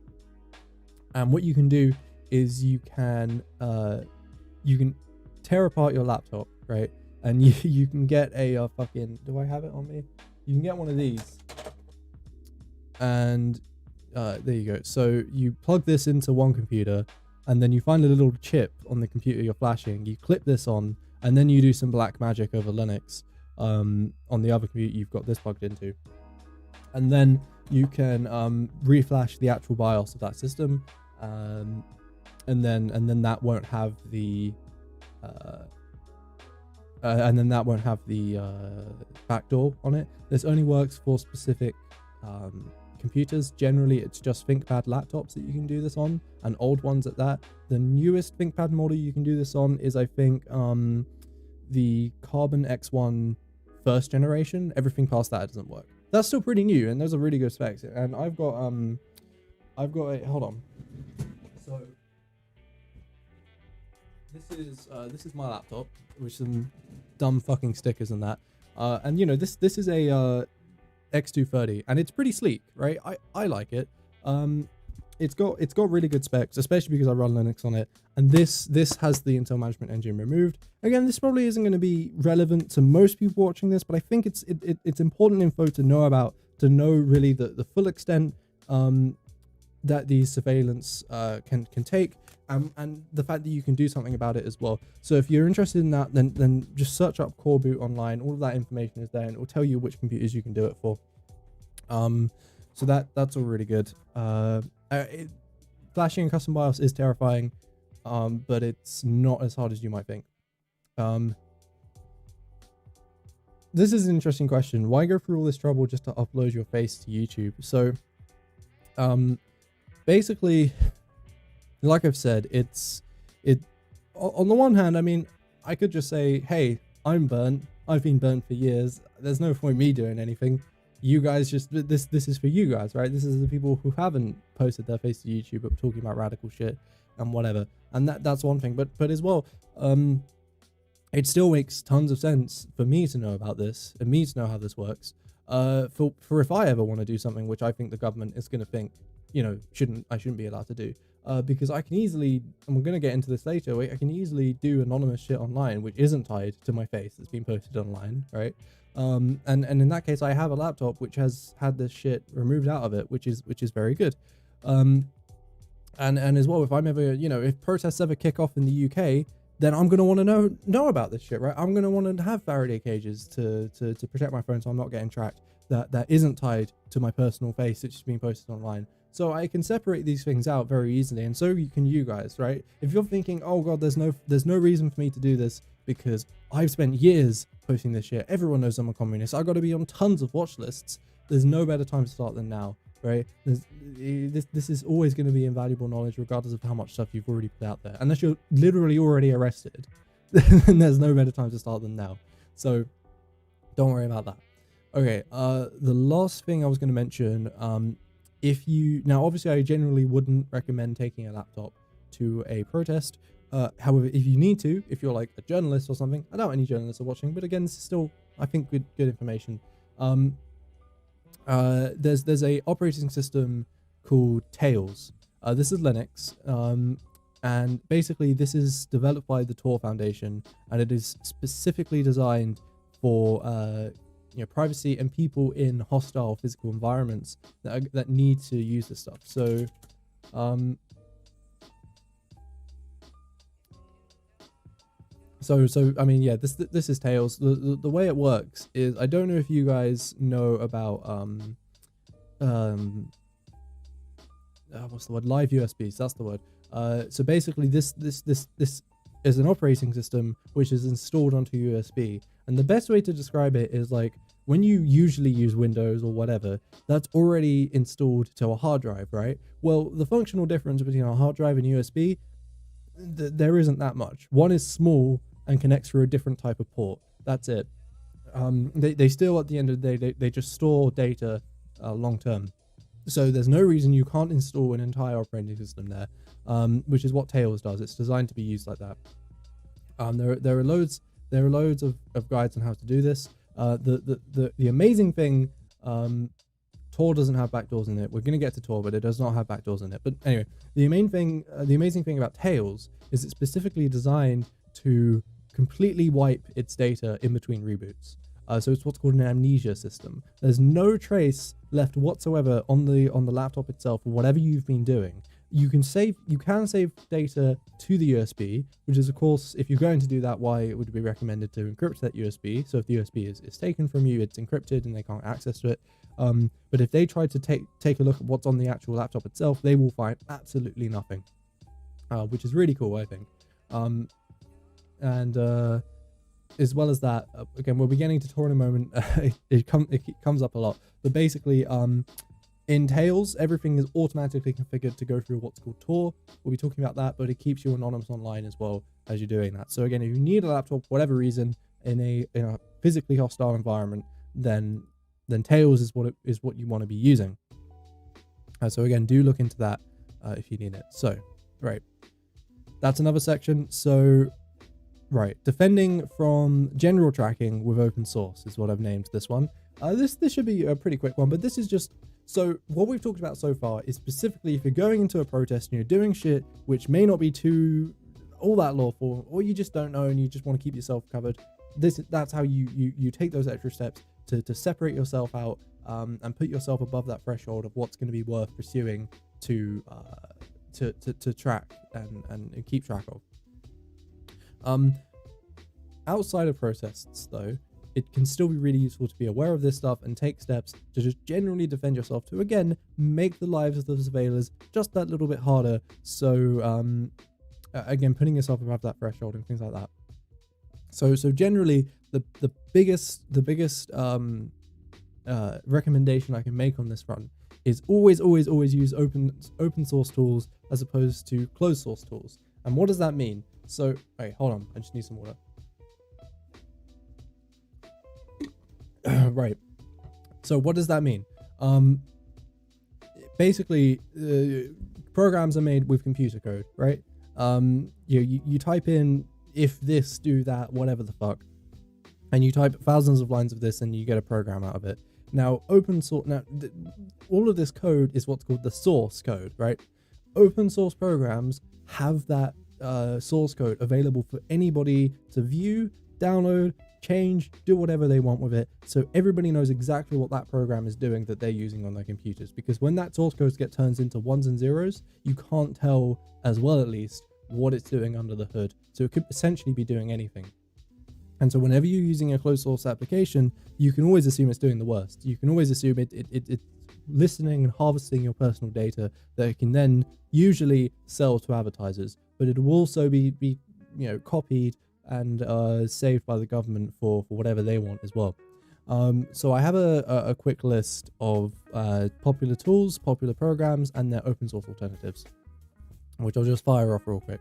And what you can do is you can tear apart your laptop, right? And you can get a fucking, do I have it on me? You can get one of these. And there you go. So you plug this into one computer, and then you find a little chip on the computer you're flashing, you clip this on, and then you do some black magic over Linux on the other computer you've got this plugged into, and then you can reflash the actual BIOS of that system, and then that won't have the backdoor on it. This only works for specific computers. Generally, it's just ThinkPad laptops that you can do this on, and old ones at that. The newest ThinkPad model you can do this on is, I think, the Carbon X1 first generation. Everything past that doesn't work. That's still pretty new, and those are really good specs. And I've got a, hold on. So this is my laptop with some dumb fucking stickers and that. And you know, this is a X230, and it's pretty sleek, right? I like it. It's got really good specs, especially because I run Linux on it. And this has the Intel Management Engine removed. Again, this probably isn't going to be relevant to most people watching this, but I think it's important info to know about, to know really the full extent that these surveillance can take, and the fact that you can do something about it as well. So if you're interested in that, then just search up Core Boot online. All of that information is there, and it will tell you which computers you can do it for. So that's all really good. Flashing a custom BIOS is terrifying, but it's not as hard as you might think. This is an interesting question. Why go through all this trouble just to upload your face to YouTube? So basically, like I've said, on the one hand, I mean, I could just say, hey, I'm burnt. I've been burnt for years. There's no point me doing anything. You guys just, this is for you guys, right? This is the people who haven't posted their face to YouTube but talking about radical shit and whatever. And that's one thing. But as well, it still makes tons of sense for me to know about this and me to know how this works. For if I ever want to do something which I think the government is going to think, you know, I shouldn't be allowed to do. Because I can easily, and we're going to get into this later, I can easily do anonymous shit online which isn't tied to my face that's been posted online, right? And in that case, I have a laptop which has had this shit removed out of it, which is very good. And as well, if I'm ever, you know, if protests ever kick off in the UK, then I'm going to want to know about this shit, right? I'm going to want to have Faraday cages to protect my phone so I'm not getting tracked, that isn't tied to my personal face, which is being posted online. So I can separate these things out very easily, and so can you guys, right? If you're thinking, oh god, there's no reason for me to do this because I've spent years posting this shit, everyone knows I'm a communist, I've got to be on tons of watch lists, there's no better time to start than now, right? This is always going to be invaluable knowledge regardless of how much stuff you've already put out there. Unless you're literally already arrested, then there's no better time to start than now. So don't worry about that. Okay, the last thing I was going to mention, now obviously I generally wouldn't recommend taking a laptop to a protest. However, if you need to, if you're like a journalist or something, I doubt any journalists are watching, but again, this is still, I think, good information. There's a operating system called Tails. This is Linux, and basically this is developed by the Tor Foundation, and it is specifically designed for privacy and people in hostile physical environments that need to use this stuff. So I mean, yeah, this is Tails. The way it works is, I don't know if you guys know about what's the word? Live USBs. That's the word. So basically, this is an operating system which is installed onto USB, and the best way to describe it is like when you usually use Windows or whatever, that's already installed to a hard drive, right? Well, the functional difference between a hard drive and USB, there isn't that much. One is small and connects through a different type of port. That's it. They still, at the end of the day, they just store data long term. So there's no reason you can't install an entire operating system there, which is what Tails does. It's designed to be used like that. There are loads of guides on how to do this. The amazing thing, Tor doesn't have backdoors in it. We're going to get to Tor, but it does not have backdoors in it. But anyway, the amazing thing about Tails is it's specifically designed to completely wipe its data in between reboots. So it's what's called an amnesia system. There's no trace left whatsoever on the laptop itself, or whatever you've been doing. you can save data to the USB, which is of course, if you're going to do that, why it would be recommended to encrypt that USB. So if the USB is taken from you, it's encrypted and they can't access to it. But if they try to take a look at what's on the actual laptop itself, they will find absolutely nothing, which is really cool, I think. As well as that, again, we'll be getting to Tor in a moment. It comes up a lot, but basically, in Tails, everything is automatically configured to go through what's called Tor. We'll be talking about that, but it keeps you anonymous online as well as you're doing that. So again, if you need a laptop for whatever reason in a physically hostile environment, then Tails is what you want to be using. So again, do look into that if you need it. So, right, that's another section. So, right, defending from general tracking with open source is what I've named this one. This should be a pretty quick one, but this is just, so what we've talked about so far is specifically if you're going into a protest and you're doing shit which may not be all that lawful, or you just don't know and you just want to keep yourself covered. That's how you take those extra steps to separate yourself out and put yourself above that threshold of what's going to be worth pursuing to track and keep track of. Outside of protests, though, it can still be really useful to be aware of this stuff and take steps to just generally defend yourself to, again, make the lives of the surveillors just that little bit harder. So, again, putting yourself above that threshold and things like that. So generally, the biggest recommendation I can make on this front is always use open source tools as opposed to closed source tools. And what does that mean? So, wait, hold on, I just need some water. Right. So what does that mean? Basically, programs are made with computer code, right? You type in if this, do that, whatever the fuck, and you type thousands of lines of this and you get a program out of it. Now, open source, all of this code is what's called the source code, right? Open source programs have that source code available for anybody to view, download, change, do whatever they want with it, so everybody knows exactly what that program is doing that they're using on their computers. Because when that source code gets turned into ones and zeros, you can't tell, as well at least, what it's doing under the hood. So it could essentially be doing anything. And so whenever you're using a closed source application, you can always assume it's doing the worst. You can always assume it's listening and harvesting your personal data that it can then usually sell to advertisers, but it will also be copied and saved by the government for whatever they want as well. So I have a quick list of popular tools, popular programs, and their open source alternatives, which I'll just fire off real quick.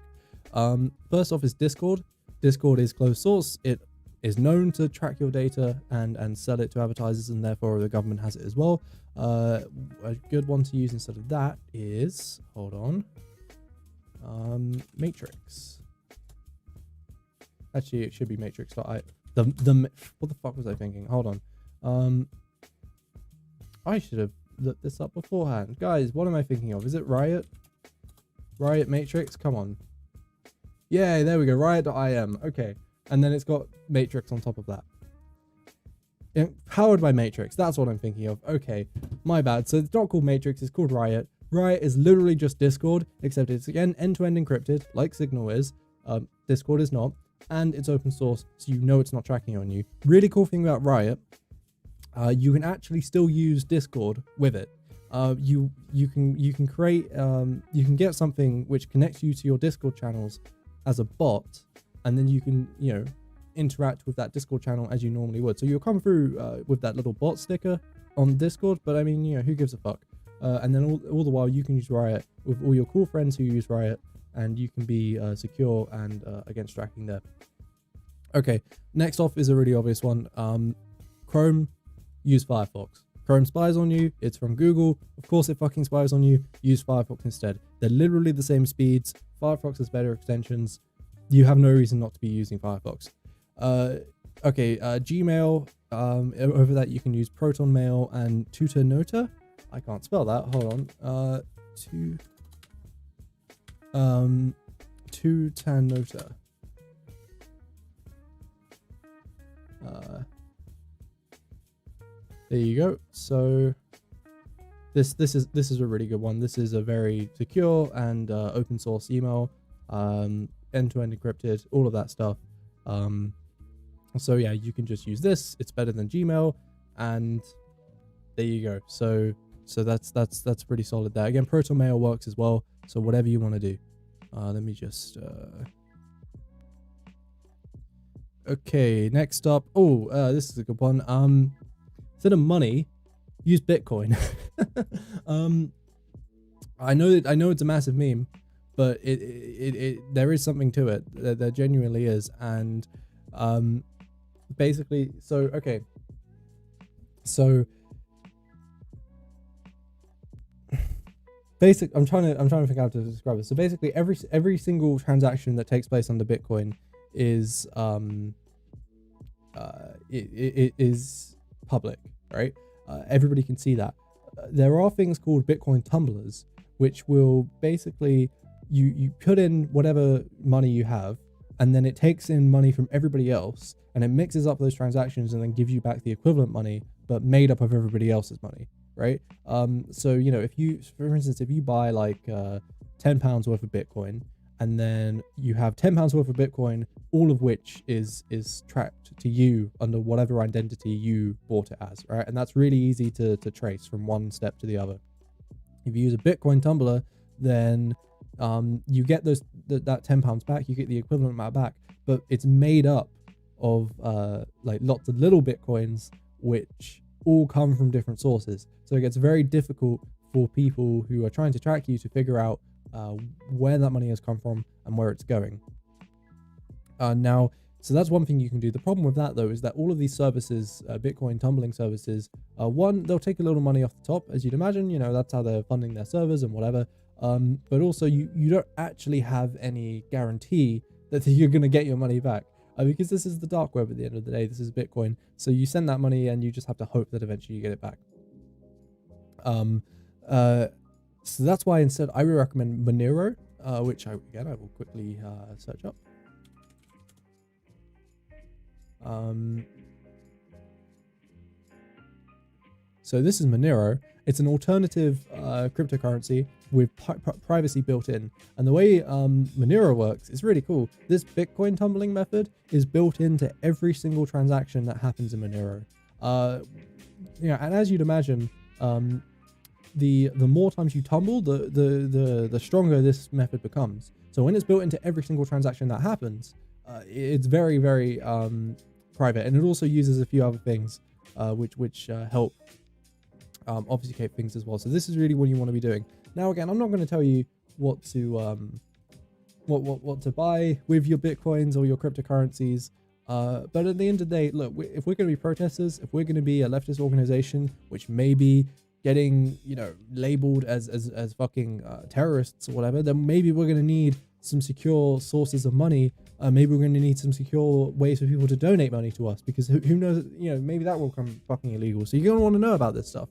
First off is Discord. Discord is closed source. It is known to track your data and sell it to advertisers, and therefore the government has it as well. A good one to use instead of that is, hold on, Matrix. Actually, it should be Matrix. What the fuck was I thinking? Hold on. I should have looked this up beforehand. Guys, what am I thinking of? Is it Riot? Riot Matrix? Come on. Yeah, there we go. Riot.im. Okay. And then it's got Matrix on top of that. Yeah, powered by Matrix. That's what I'm thinking of. Okay. My bad. So it's not called Matrix. It's called Riot. Riot is literally just Discord, except it's, again, end-to-end encrypted, like Signal is. Discord is not. And it's open source, so you know it's not tracking on you. Really cool thing about Riot, you can actually still use Discord with it. You can create you can get something which connects you to your Discord channels as a bot, and then you can interact with that Discord channel as you normally would. So you'll come through with that little bot sticker on Discord, but I mean, who gives a fuck? And then all the while you can use Riot with all your cool friends who use Riot, and you can be secure and against tracking there. Okay, next off is a really obvious one. Chrome, use Firefox. Chrome spies on you. It's from Google. Of course it fucking spies on you. Use Firefox instead. They're literally the same speeds. Firefox has better extensions. You have no reason not to be using Firefox. Gmail. Over that you can use Proton Mail and Tutanota. I can't spell that. Hold on. Tutanota. There you go. So this is a really good one. This is a very secure and open source email, end-to-end encrypted, all of that stuff. So yeah, you can just use this. It's better than Gmail, and there you go. So that's pretty solid there. Again, Proton Mail works as well. So whatever you want to do. Let me just okay, next up. This is a good one. Instead of money, use Bitcoin. I know it's a massive meme, but it there is something to it. There genuinely is. And basically, so I'm trying to figure out how to describe it. So basically, every single transaction that takes place under Bitcoin is it is public, right? Everybody can see that. There are things called Bitcoin tumblers, which will basically you put in whatever money you have, and then it takes in money from everybody else, and it mixes up those transactions and then gives you back the equivalent money, but made up of everybody else's money, right? So if you, for instance, if you buy like £10 worth of Bitcoin, and then you have £10 worth of Bitcoin, all of which is tracked to you under whatever identity you bought it as, right? And that's really easy to trace from one step to the other. If you use a Bitcoin tumbler, then you get that £10 back, you get the equivalent amount back, but it's made up of like lots of little Bitcoins, which all come from different sources. So it gets very difficult for people who are trying to track you to figure out where that money has come from and where it's going. So that's one thing you can do. The problem with that, though, is that all of these services, Bitcoin tumbling services, one, they'll take a little money off the top, as you'd imagine. That's how they're funding their servers and whatever. But also, you don't actually have any guarantee that you're going to get your money back, because this is the dark web at the end of the day. This is Bitcoin. So you send that money and you just have to hope that eventually you get it back. So that's why instead I would recommend Monero, which I will quickly search up. So this is Monero. It's an alternative cryptocurrency with privacy built in. And the way Monero works is really cool. This Bitcoin tumbling method is built into every single transaction that happens in Monero. And as you'd imagine, the more times you tumble, the stronger this method becomes. So when it's built into every single transaction that happens, it's very, very private, and it also uses a few other things which help obfuscate things as well. So this is really what you want to be doing. Now, again, I'm not going to tell you what to what to buy with your Bitcoins or your cryptocurrencies. But at the end of the day, look, if we're going to be protesters, if we're going to be a leftist organization, which may be getting, labeled as fucking terrorists or whatever, then maybe we're going to need some secure sources of money. Maybe we're going to need some secure ways for people to donate money to us, because who knows, maybe that will come fucking illegal. So you're going to want to know about this stuff.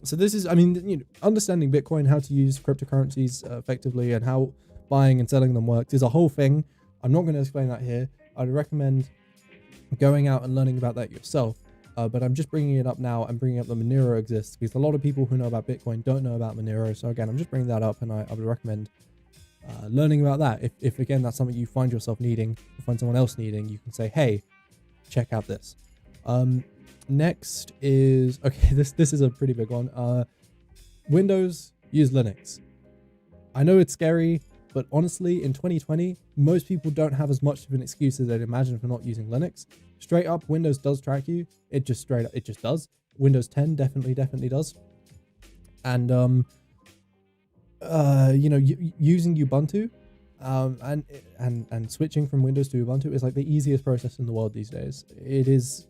So this is, understanding Bitcoin, how to use cryptocurrencies effectively, and how buying and selling them works is a whole thing. I'm not going to explain that here. I'd recommend going out and learning about that yourself. But I'm just bringing it up now. I'm bringing up that Monero exists, because a lot of people who know about Bitcoin don't know about Monero. So again, I'm just bringing that up, and I would recommend learning about that. If again, that's something you find yourself needing, or find someone else needing, you can say, hey, check out this. Next is, this is a pretty big one. Windows, use Linux. I know it's scary, but honestly, in 2020, most people don't have as much of an excuse as they'd imagine for not using Linux. Straight up, Windows does track you. It just does. Windows 10 definitely does. And using Ubuntu and switching from Windows to Ubuntu is like the easiest process in the world these days. It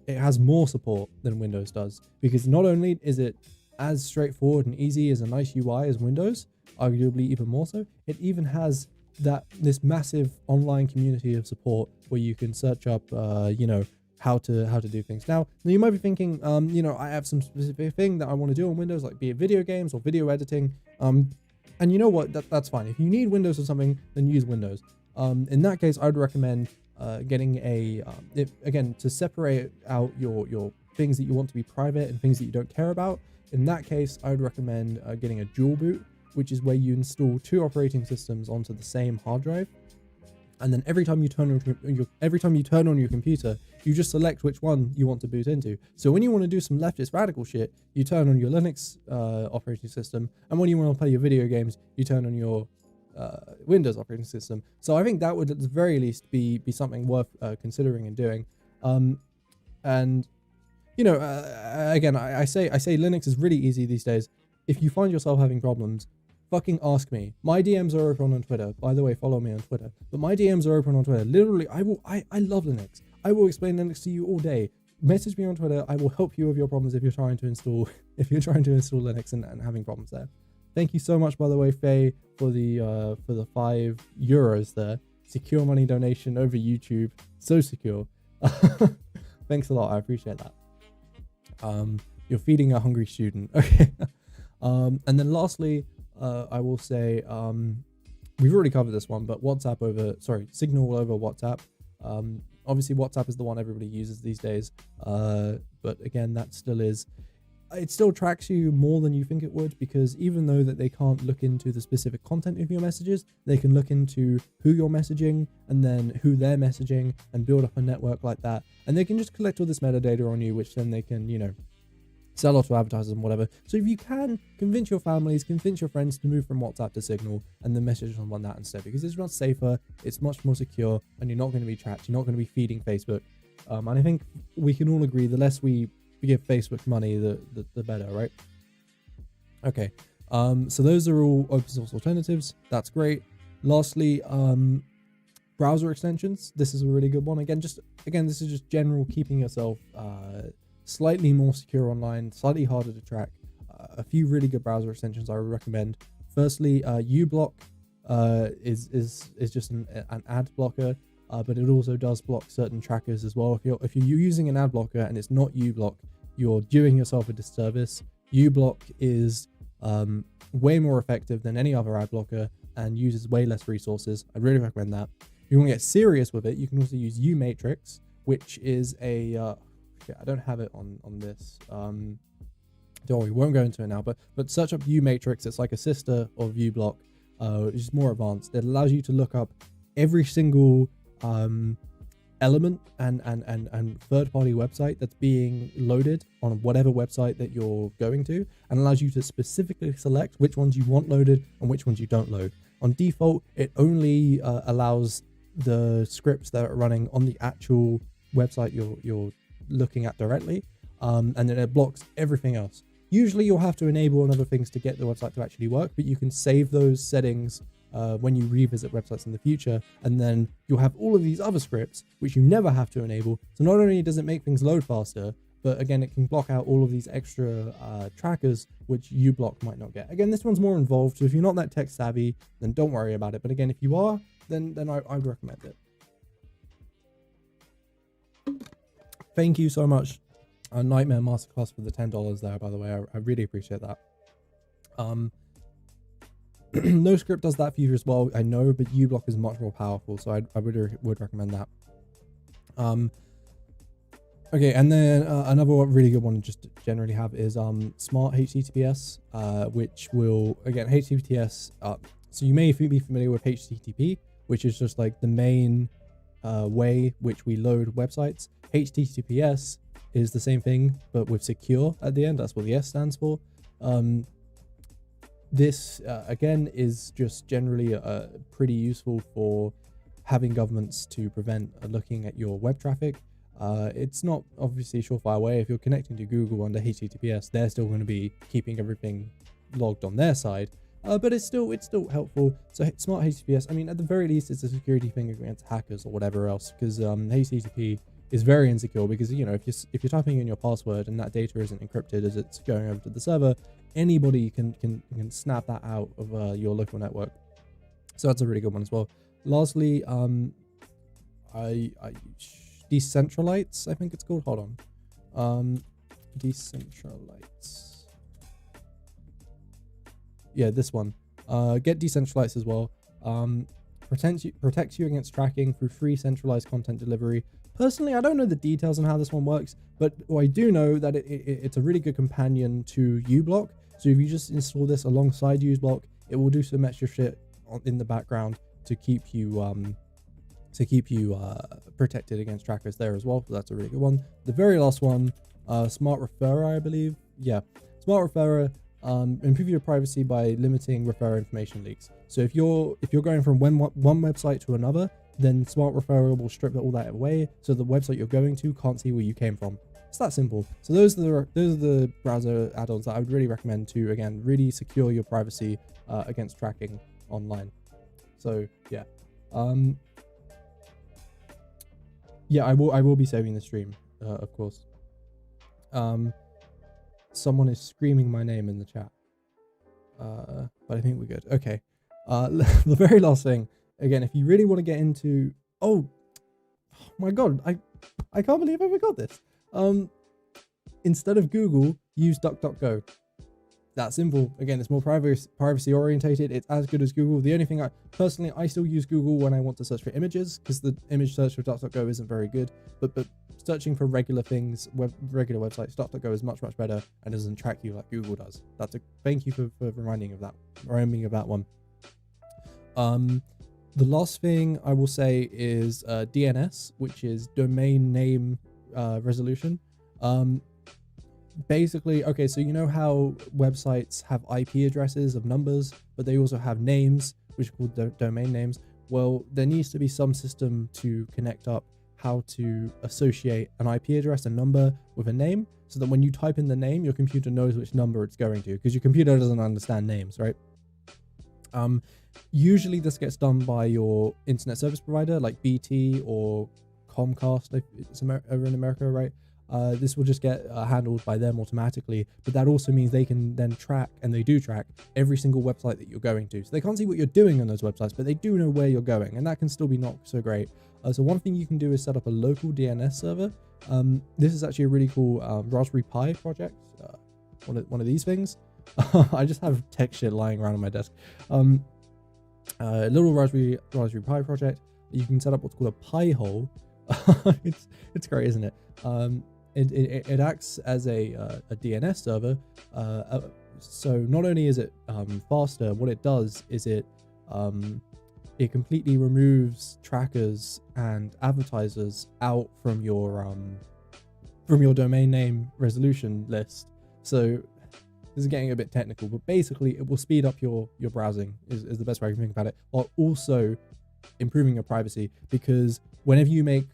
has more support than Windows does, because not only is it as straightforward and easy as a nice UI as Windows, arguably even more so, it even has this massive online community of support where you can search up how to do things. Now you might be thinking, I have some specific thing that I want to do on Windows, like be it video games or video editing. And you know what? That's fine. If you need Windows or something, then use Windows. In that case, I'd recommend getting again, to separate out your things that you want to be private and things that you don't care about. In that case, I would recommend getting a dual boot, which is where you install 2 operating systems onto the same hard drive. And then every time you turn on your computer, you just select which one you want to boot into. So when you want to do some leftist radical shit, you turn on your Linux operating system, and when you want to play your video games, you turn on your Windows operating system. So I think that would at the very least be something worth considering and doing. And you know, again, I say Linux is really easy these days. If you find yourself having problems, fucking ask me. My DMs are open on Twitter. By the way, follow me on Twitter. But my DMs are open on Twitter. Literally, I love Linux. I will explain Linux to you all day. Message me on Twitter. I will help you with your problems if you're trying to install Linux and having problems there. Thank you so much, by the way, Faye, for the €5 there. Secure money donation over YouTube. So secure. Thanks a lot. I appreciate that. You're feeding a hungry student. Okay. And then lastly, I will say, we've already covered this one, but Signal over WhatsApp. Obviously WhatsApp is the one everybody uses these days. But again, it still tracks you more than you think it would, because even though that they can't look into the specific content of your messages, they can look into who you're messaging and then who they're messaging and build up a network like that. And they can just collect all this metadata on you, which then they can, sell off to advertisers and whatever. So if you can, convince your families, convince your friends to move from WhatsApp to Signal and then message them on that instead, because it's much safer, it's much more secure, and you're not going to be tracked, you're not going to be feeding Facebook. And I think we can all agree the less we give Facebook money, the better, right? Okay, so those are all open source alternatives. That's great. Lastly, browser extensions. This is a really good one. Again, this is just general keeping yourself slightly more secure online, slightly harder to track. A few really good browser extensions I would recommend. Firstly, uBlock is just an ad blocker, but it also does block certain trackers as well. If you're using an ad blocker and it's not uBlock, you're doing yourself a disservice. uBlock is way more effective than any other ad blocker and uses way less resources. I really recommend that. If you want to get serious with it, you can also use uMatrix, which is I don't have it on this. Don't worry, we won't go into it now, but search up uMatrix. It's like a sister of uBlock, which is more advanced. It allows you to look up every single element and third-party website that's being loaded on whatever website that you're going to, and allows you to specifically select which ones you want loaded and which ones you don't load. On default, it only allows the scripts that are running on the actual website you're looking at directly, and then it blocks everything else. Usually you'll have to enable other things to get the website to actually work, but you can save those settings when you revisit websites in the future, and then you'll have all of these other scripts which you never have to enable. So not only does it make things load faster, but again, it can block out all of these extra trackers which uBlock might not get. Again, this one's more involved, so if you're not that tech savvy, then don't worry about it. But again, if you are, then I would recommend it. Thank you so much, Nightmare Masterclass, for the $10 there, by the way. I really appreciate that. No script does that for you as well, I know, but uBlock is much more powerful, so I would recommend that. Okay, and then another really good one just to generally have is Smart HTTPS, which will, again, HTTPS, so you may be familiar with HTTP, which is just like the main way which we load websites. HTTPS is the same thing, but with secure at the end. That's what the S stands for. This, again, is just generally pretty useful for having governments to prevent looking at your web traffic. It's not obviously a surefire way. If you're connecting to Google under HTTPS, they're still going to be keeping everything logged on their side. But it's still helpful. So Smart HTTPS, I mean, at the very least, it's a security thing against hackers or whatever else, because HTTP is very insecure, because if you're typing in your password and that data isn't encrypted as it's going over to the server, anybody can snap that out of your local network. So that's a really good one as well. Lastly, Decentralites, I think it's called. Hold on. Decentralites. Yeah, this one. Get Decentralites as well. Protects you against tracking through free centralized content delivery, Personally, I don't know the details on how this one works, but I do know that it's a really good companion to uBlock. So if you just install this alongside uBlock, it will do some extra shit in the background to keep you protected against trackers there as well. So that's a really good one. The very last one, Smart Referrer, I believe. Yeah, Smart Referrer. Improve your privacy by limiting referrer information leaks. So if you're going from one website to another, then Smart Referrer will strip all that away, so the website you're going to can't see where you came from. It's that simple. So those are the browser add-ons that I would really recommend to, again, really secure your privacy against tracking online. So yeah, yeah, I will be saving the stream, of course. Someone is screaming my name in the chat, but I think we're good. Okay, the very last thing, again, if you really want to get into, oh my god, I can't believe I forgot this. Instead of Google, use DuckDuckGo. That simple. Again, it's more privacy orientated. It's as good as Google. The only thing I still use Google when I want to search for images, because the image search for DuckDuckGo isn't very good, but searching for regular things, regular websites, DuckDuckGo is much better and doesn't track you like Google does. Thank you for reminding me of that one. The last thing I will say is DNS, which is domain name resolution. Basically, okay, so you know how websites have IP addresses of numbers, but they also have names, which are called domain names. Well, there needs to be some system to connect up how to associate an IP address and number with a name, so that when you type in the name, your computer knows which number it's going to, because your computer doesn't understand names, right? Usually this gets done by your internet service provider like BT or Comcast, if it's over in America, right? This will just get handled by them automatically, but that also means they can then track, and they do track, every single website that you're going to. So they can't see what you're doing on those websites, but they do know where you're going, and that can still be not so great. So one thing you can do is set up a local DNS server. This is actually a really cool Raspberry Pi project, one of these things. I just have tech shit lying around on my desk. A little Raspberry Pi project. You can set up what's called a Pi hole. It's great, isn't it? It acts as a DNS server. So not only is it faster, what it does is it completely removes trackers and advertisers out from your domain name resolution list. So this is getting a bit technical, but basically it will speed up your browsing is the best way I can think about it, while also improving your privacy, because whenever you make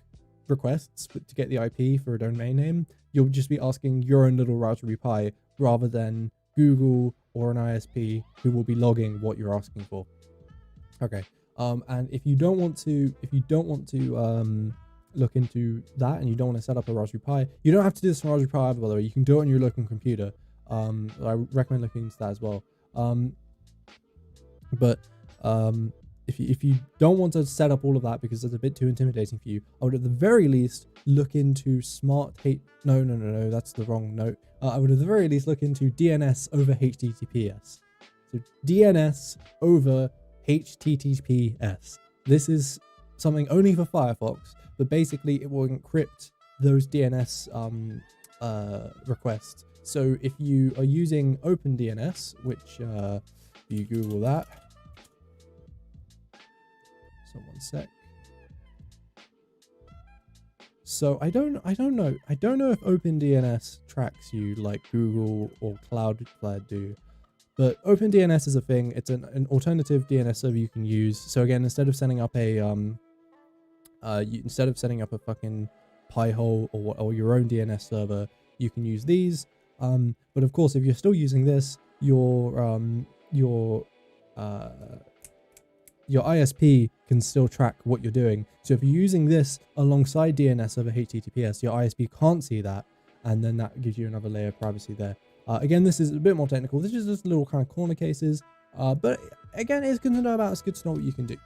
requests to get the IP for a domain name, you'll just be asking your own little Raspberry Pi rather than Google or an ISP who will be logging what you're asking for. Okay, and if you don't want to look into that, and you don't want to set up a Raspberry Pi, you don't have to do this on Raspberry Pi either, by the way. You can do it on your local computer. I recommend looking into that as well. If you don't want to set up all of that because it's a bit too intimidating for you, I would at the very least look into no, that's the wrong note. I would at the very least look into DNS over HTTPS. So DNS over HTTPS. This is something only for Firefox, but basically it will encrypt those DNS requests. So if you are using OpenDNS, which if you Google that, so one sec. So I don't know if OpenDNS tracks you like Google or Cloudflare do, but OpenDNS is a thing. It's an alternative DNS server you can use. So again, instead of setting up a fucking Pi-hole or your own DNS server, you can use these. But of course, if you're still using this, your ISP can still track what you're doing. So if you're using this alongside DNS over HTTPS, your ISP can't see that, and then that gives you another layer of privacy there. Again, this is a bit more technical. This is just little kind of corner cases, but again, it's good to know about. It's good to know what you can do.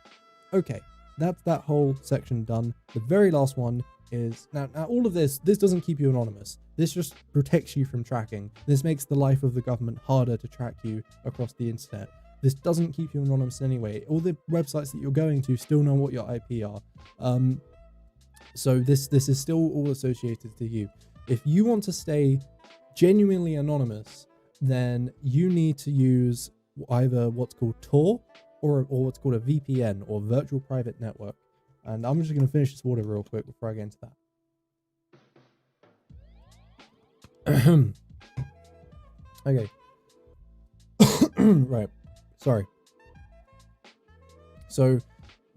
Okay, that's that whole section done. The very last one is now all of this doesn't keep you anonymous. This just protects you from tracking. This makes the life of the government harder to track you across the internet. This doesn't keep you anonymous anyway. All the websites that you're going to still know what your IP are. So this is still all associated to you. If you want to stay genuinely anonymous, then you need to use either what's called Tor or what's called a VPN, or virtual private network. And I'm just going to finish this water real quick before I get into that. Okay. Right. Sorry. So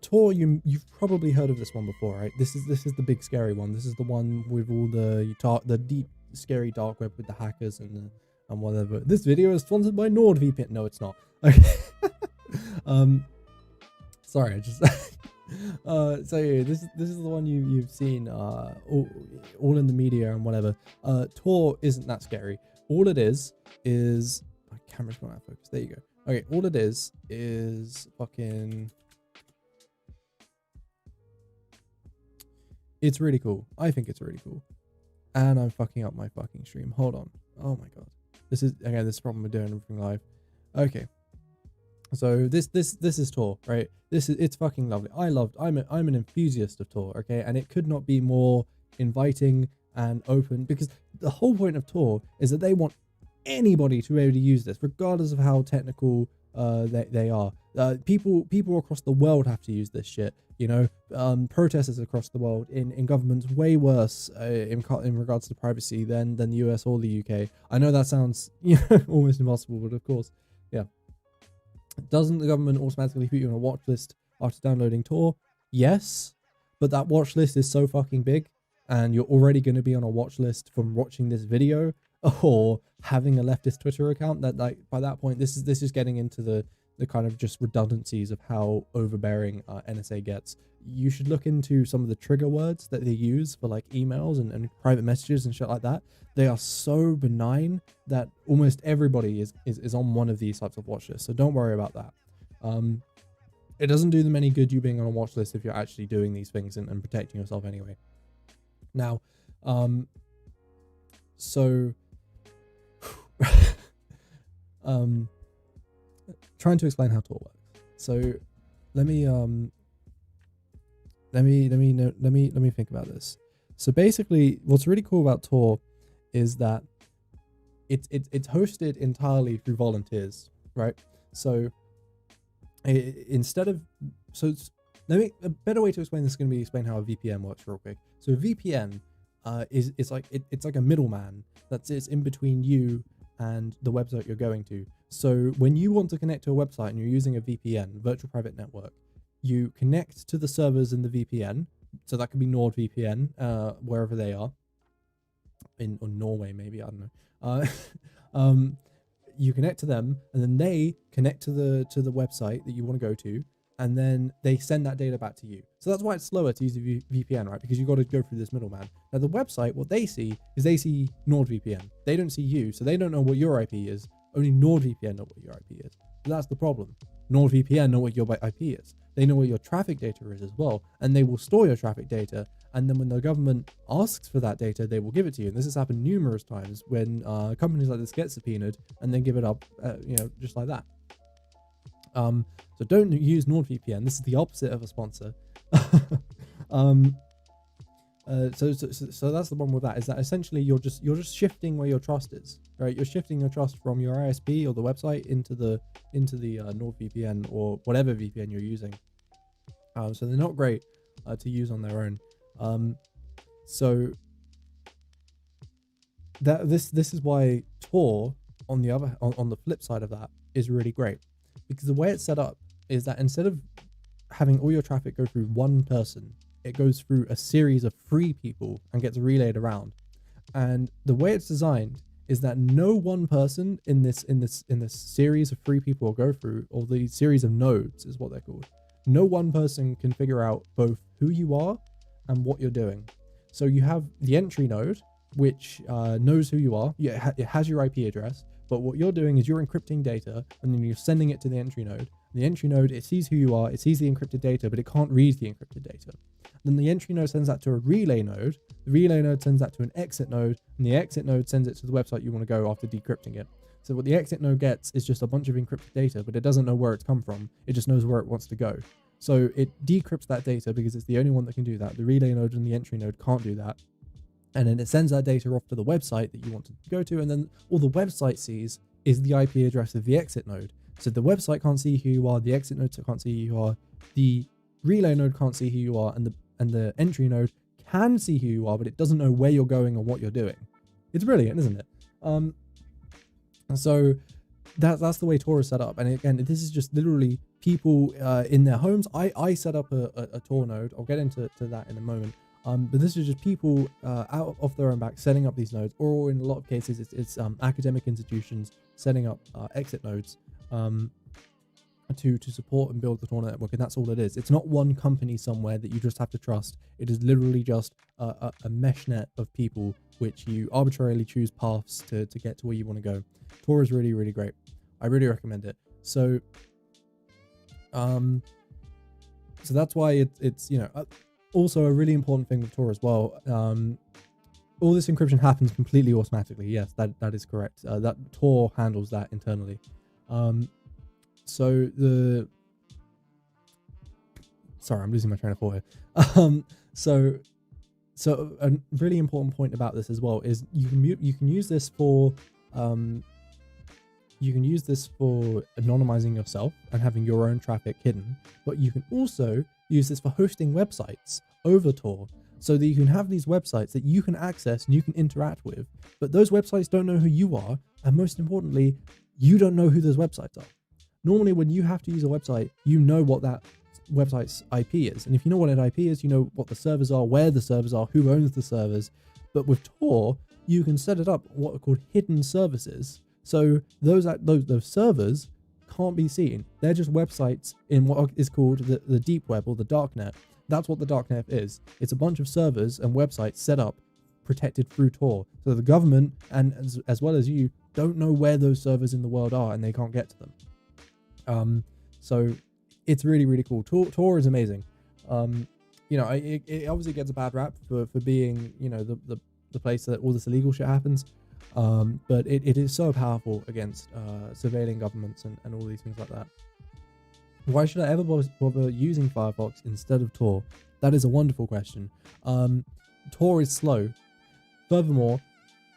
Tor, you've probably heard of this one before, right? This is the big scary one. This is the one with all the deep scary dark web with the hackers and whatever. This video is sponsored by NordVPN. No, it's not. Okay. Sorry, I just so yeah, this is the one you've seen all in the media and whatever. Tor isn't that scary. All it is my camera's going out of focus. There you go. Okay, all it is fucking. It's really cool. I think it's really cool. And I'm fucking up my fucking stream. Hold on. Oh my god. This is again this problem with doing everything live. Okay. So this is Tor, right? It's fucking lovely. I'm an enthusiast of Tor, okay? And it could not be more inviting and open, because the whole point of Tor is that they want anybody to be able to use this, regardless of how technical they are. People across the world have to use this shit. You know, protesters across the world in governments way worse in regards to privacy than the US or the UK. I know that sounds almost impossible, but of course, yeah. Doesn't the government automatically put you on a watch list after downloading Tor? Yes, but that watch list is so fucking big, and you're already going to be on a watch list from watching this video or having a leftist Twitter account, that like by that point this is getting into the kind of just redundancies of how overbearing NSA gets. You should look into some of the trigger words that they use for like emails and private messages and shit like that. They are so benign that almost everybody is on one of these types of watch lists. So don't worry about that. It doesn't do them any good you being on a watch list if you're actually doing these things and protecting yourself anyway. Now, so trying to explain how Tor works. So let me think about this. So basically, what's really cool about Tor is that it's hosted entirely through volunteers, right? So a better way to explain this is going to be explain how a VPN works real quick. So a VPN it's like a middleman that sits in between you and the website you're going to. So when you want to connect to a website and you're using a VPN, virtual private network, you connect to the servers in the VPN. So that could be NordVPN, wherever they are, or Norway maybe, I don't know. You connect to them, and then they connect to the website that you want to go to, and then they send that data back to you. So that's why it's slower to use a VPN, right? Because you've got to go through this middleman. Now the website, what they see is they see NordVPN. They don't see you, so they don't know what your IP is. Only NordVPN know what your IP is. So that's the problem. NordVPN know what your IP is. They know what your traffic data is as well, and they will store your traffic data. And then when the government asks for that data, they will give it to you. And this has happened numerous times when companies like this get subpoenaed and then give it up, just like that. So don't use NordVPN. This is the opposite of a sponsor. So that's the problem with that, is that essentially you're just shifting where your trust is, right? You're shifting your trust from your ISP or the website into the NordVPN or whatever VPN you're using. So they're not great to use on their own. So that this is why Tor on the flip side of that is really great, because the way it's set up is that instead of having all your traffic go through one person, it goes through a series of 3 people and gets relayed around. And the way it's designed is that no one person in this series of 3 people will go through, or the series of nodes is what they're called. No one person can figure out both who you are and what you're doing. So you have the entry node, which knows who you are. It has your IP address, but what you're doing is you're encrypting data and then you're sending it to the entry node. The entry node, it sees who you are, it sees the encrypted data, but it can't read the encrypted data. Then the entry node sends that to a relay node. The relay node sends that to an exit node, and the exit node sends it to the website you want to go after decrypting it. So what the exit node gets is just a bunch of encrypted data, but it doesn't know where it's come from. It just knows where it wants to go. So it decrypts that data because it's the only one that can do that. The relay node and the entry node can't do that. And then it sends that data off to the website that you want to go to. And then all the website sees is the IP address of the exit node. So the website can't see who you are, the exit node can't see who you are, the relay node can't see who you are, and the entry node can see who you are, but it doesn't know where you're going or what you're doing. It's brilliant, isn't it? So that's the way Tor is set up. And again, this is just literally people in their homes. I set up a Tor node. I'll get into that in a moment. But this is just people out off their own back setting up these nodes, or in a lot of cases, it's academic institutions setting up exit nodes to support and build the Tor network, and that's all it is. It's not one company somewhere that you just have to trust. It is literally just a mesh net of people which you arbitrarily choose paths to get to where you want to go. Tor is really, really great. I really recommend it. So that's why it's also a really important thing with Tor as well. All this encryption happens completely automatically. Yes, that is correct. That Tor handles that internally. Sorry, I'm losing my train of thought here. So a really important point about this as well is you can use this for anonymizing yourself and having your own traffic hidden, but you can also use this for hosting websites over Tor, so that you can have these websites that you can access and you can interact with, but those websites don't know who you are, and most importantly, you don't know who those websites are. Normally, when you have to use a website, you know what that website's IP is. And if you know what an IP is, you know what the servers are, where the servers are, who owns the servers. But with Tor, you can set it up what are called hidden services. So those servers can't be seen. They're just websites in what is called the deep web, or the darknet. That's what the darknet is. It's a bunch of servers and websites set up, protected through Tor. So the government, and as well as you, don't know where those servers in the world are, and they can't get to them. So it's really, really cool. Tor is amazing. It obviously gets a bad rap for being, the place that all this illegal shit happens. But it is so powerful against surveilling governments and all these things like that. Why should I ever bother using Firefox instead of Tor? That is a wonderful question. Tor is slow. Furthermore,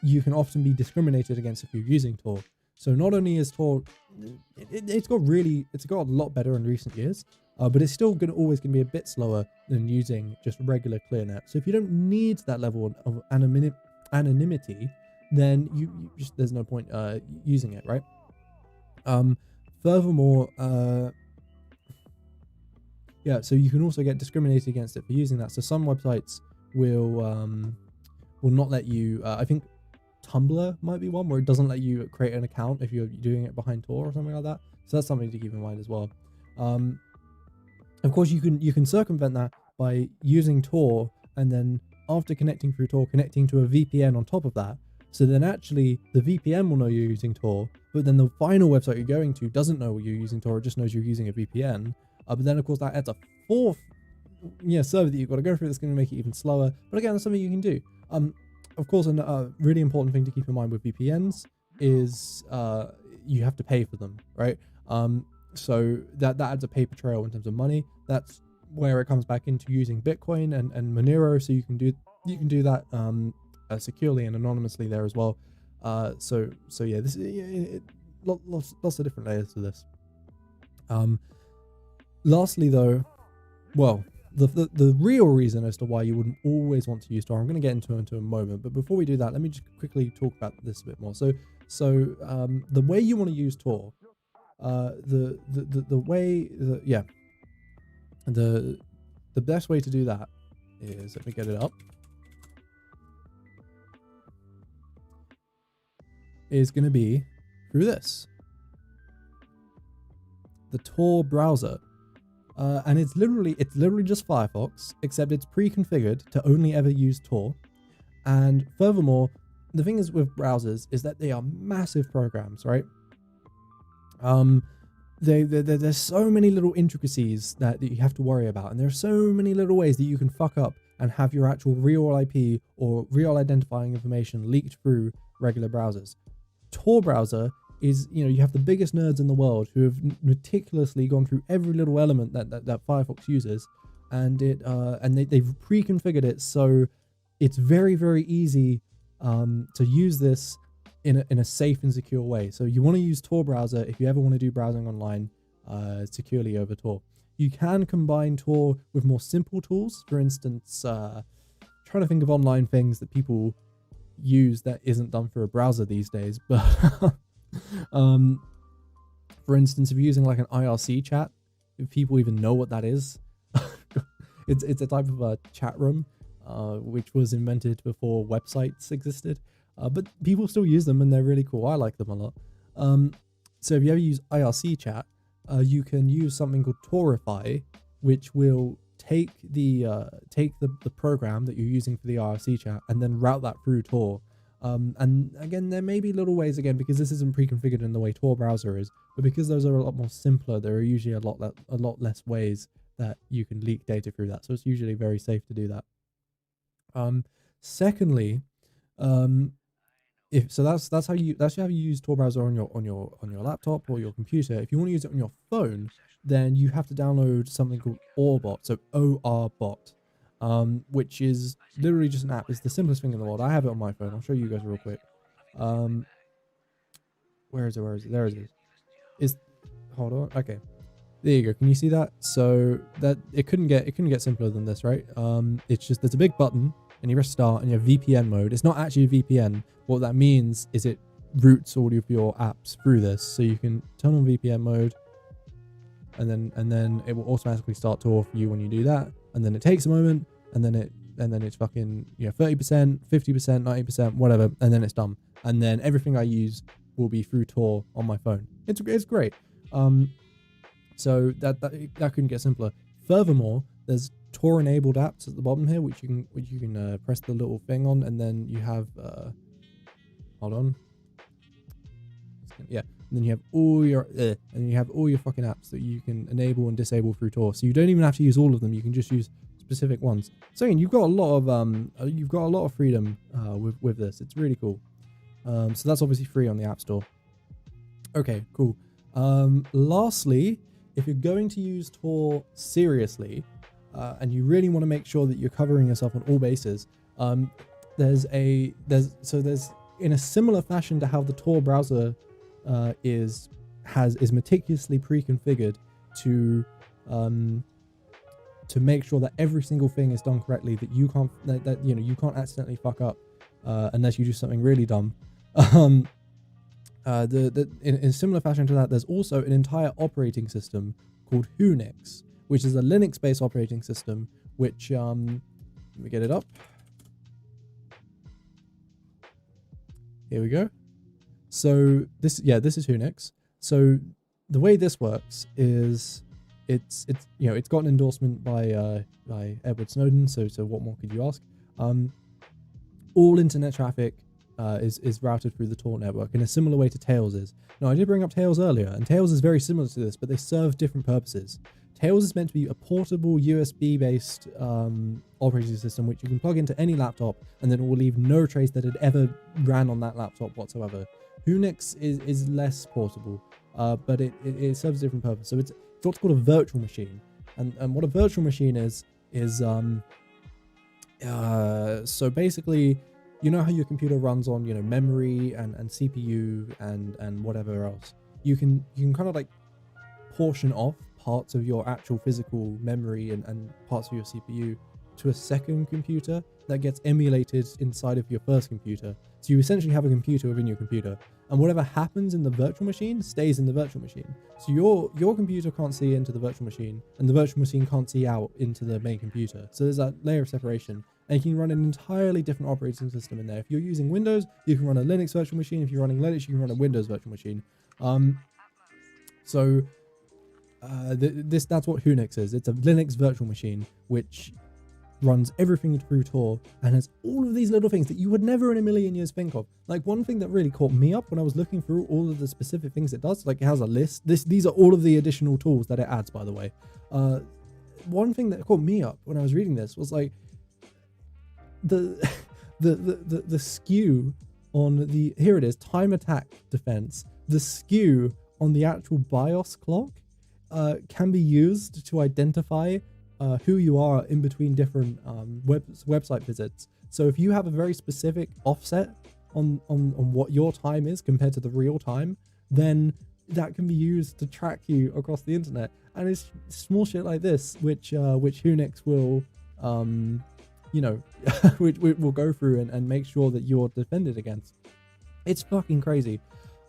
you can often be discriminated against if you're using Tor. So not only is Tor, it's got a lot better in recent years, but it's still always going to be a bit slower than using just regular ClearNet. So if you don't need that level of anonymity, then you just, there's no point using it, right? Furthermore, so you can also get discriminated against it for using that. So some websites will not let you. I think Tumblr might be one where it doesn't let you create an account if you're doing it behind Tor or something like that. So that's something to keep in mind as well. Of course, you can circumvent that by using Tor, and then after connecting through Tor, connecting to a VPN on top of that. So then actually the VPN will know you're using Tor, but then the final website you're going to doesn't know you're using Tor. It just knows you're using a VPN. But then of course that adds a fourth server that you've got to go through. That's going to make it even slower. But again, that's something you can do. Of course, a really important thing to keep in mind with VPNs is you have to pay for them, right? So that adds a paper trail in terms of money. That's where it comes back into using Bitcoin and Monero, so you can do that securely and anonymously there as well. So yeah, this lots of different layers to this. Lastly, though, well, the real reason as to why you wouldn't always want to use Tor, I'm going to get into a moment, but before we do that, let me just quickly talk about this a bit more. So the way you want to use Tor, the best way to do that is, let me get it up, is going to be through this, the Tor browser. And it's literally just Firefox, except it's pre-configured to only ever use Tor. And furthermore, the thing is with browsers is that they are massive programs, right? There's so many little intricacies that you have to worry about, and there are so many little ways that you can fuck up and have your actual real IP or real identifying information leaked through regular browsers. Tor browser is, you know, you have the biggest nerds in the world who have meticulously gone through every little element that Firefox uses, and they've pre-configured it so it's very, very easy to use this in a safe and secure way. So you want to use Tor browser if you ever want to do browsing online securely over Tor. You can combine Tor with more simple tools. For instance, trying to think of online things that people use that isn't done through a browser these days, but for instance, if you're using like an IRC chat, if people even know what that is, it's a type of a chat room which was invented before websites existed, but people still use them and they're really cool. I like them a lot. So if you ever use IRC chat, you can use something called Torify, which will take the program that you're using for the IRC chat and then route that through Tor. And again, there may be little ways, again, because this isn't pre-configured in the way Tor browser is, but because those are a lot more simpler, there are usually a lot less ways that you can leak data through that. So it's usually very safe to do that. Secondly, that's how you use Tor browser on your laptop or your computer. If you want to use it on your phone, then you have to download something called ORBot, so ORBot, which is literally just an app. It's the simplest thing in the world. I have it on my phone. I'll show you guys real quick. Where is it? There it is. Hold on. Okay, there you go. Can you see that? So that it couldn't get simpler than this, right? It's just there's a big button and you press start and you have VPN mode. It's not actually a VPN. What that means is it routes all of your apps through this, so you can turn on VPN mode. And then it will automatically start Tor for you when you do that. And then it takes a moment, and then it's fucking 30%, 50%, 90%, whatever, and then it's done. And then everything I use will be through Tor on my phone. It's great. So that couldn't get simpler. Furthermore, there's Tor enabled apps at the bottom here, which you can press the little thing on, and then you have hold on. Yeah. And then you have all your fucking apps that you can enable and disable through Tor. So you don't even have to use all of them. You can just use specific ones. So again, you've got a lot of freedom with this. It's really cool. So that's obviously free on the App Store. Okay, cool. Lastly, if you're going to use Tor seriously, and you really want to make sure that you're covering yourself on all bases, there's in a similar fashion to how the Tor browser is meticulously pre-configured to make sure that every single thing is done correctly, that you can't accidentally fuck up unless you do something really dumb. In a similar fashion to that, there's also an entire operating system called Unix, which is a Linux-based operating system. Which let me get it up. Here we go. So this is Unix. So the way this works is it's got an endorsement by Edward Snowden. So what more could you ask? All internet traffic is routed through the Tor network in a similar way to Tails is. Now I did bring up Tails earlier, and Tails is very similar to this, but they serve different purposes. Tails is meant to be a portable USB-based operating system which you can plug into any laptop, and then it will leave no trace that it ever ran on that laptop whatsoever. Unix is less portable, but it serves a different purpose. So it's what's called a virtual machine, and what a virtual machine is so basically, you know how your computer runs on memory and CPU and whatever else. You can kind of like portion off parts of your actual physical memory and parts of your CPU to a second computer that gets emulated inside of your first computer. So you essentially have a computer within your computer, and whatever happens in the virtual machine stays in the virtual machine. So your computer can't see into the virtual machine, and the virtual machine can't see out into the main computer. So there's that layer of separation, and you can run an entirely different operating system in there. If you're using Windows, you can run a Linux virtual machine. If you're running Linux, you can run a Windows virtual machine. That's what Unix is. It's a Linux virtual machine which runs everything through Tor and has all of these little things that you would never in a million years think of. Like, one thing that really caught me up when I was looking through all of the specific things it does, like it has a list. These are all of the additional tools that it adds, by the way. One thing that caught me up when I was reading this was like the skew on the, here it is, time attack defense the skew on the actual BIOS clock can be used to identify who you are in between different website visits. So if you have a very specific offset on what your time is compared to the real time, then that can be used to track you across the internet. And it's small shit like this which Whonix will which will go through and make sure that you're defended against. It's fucking crazy.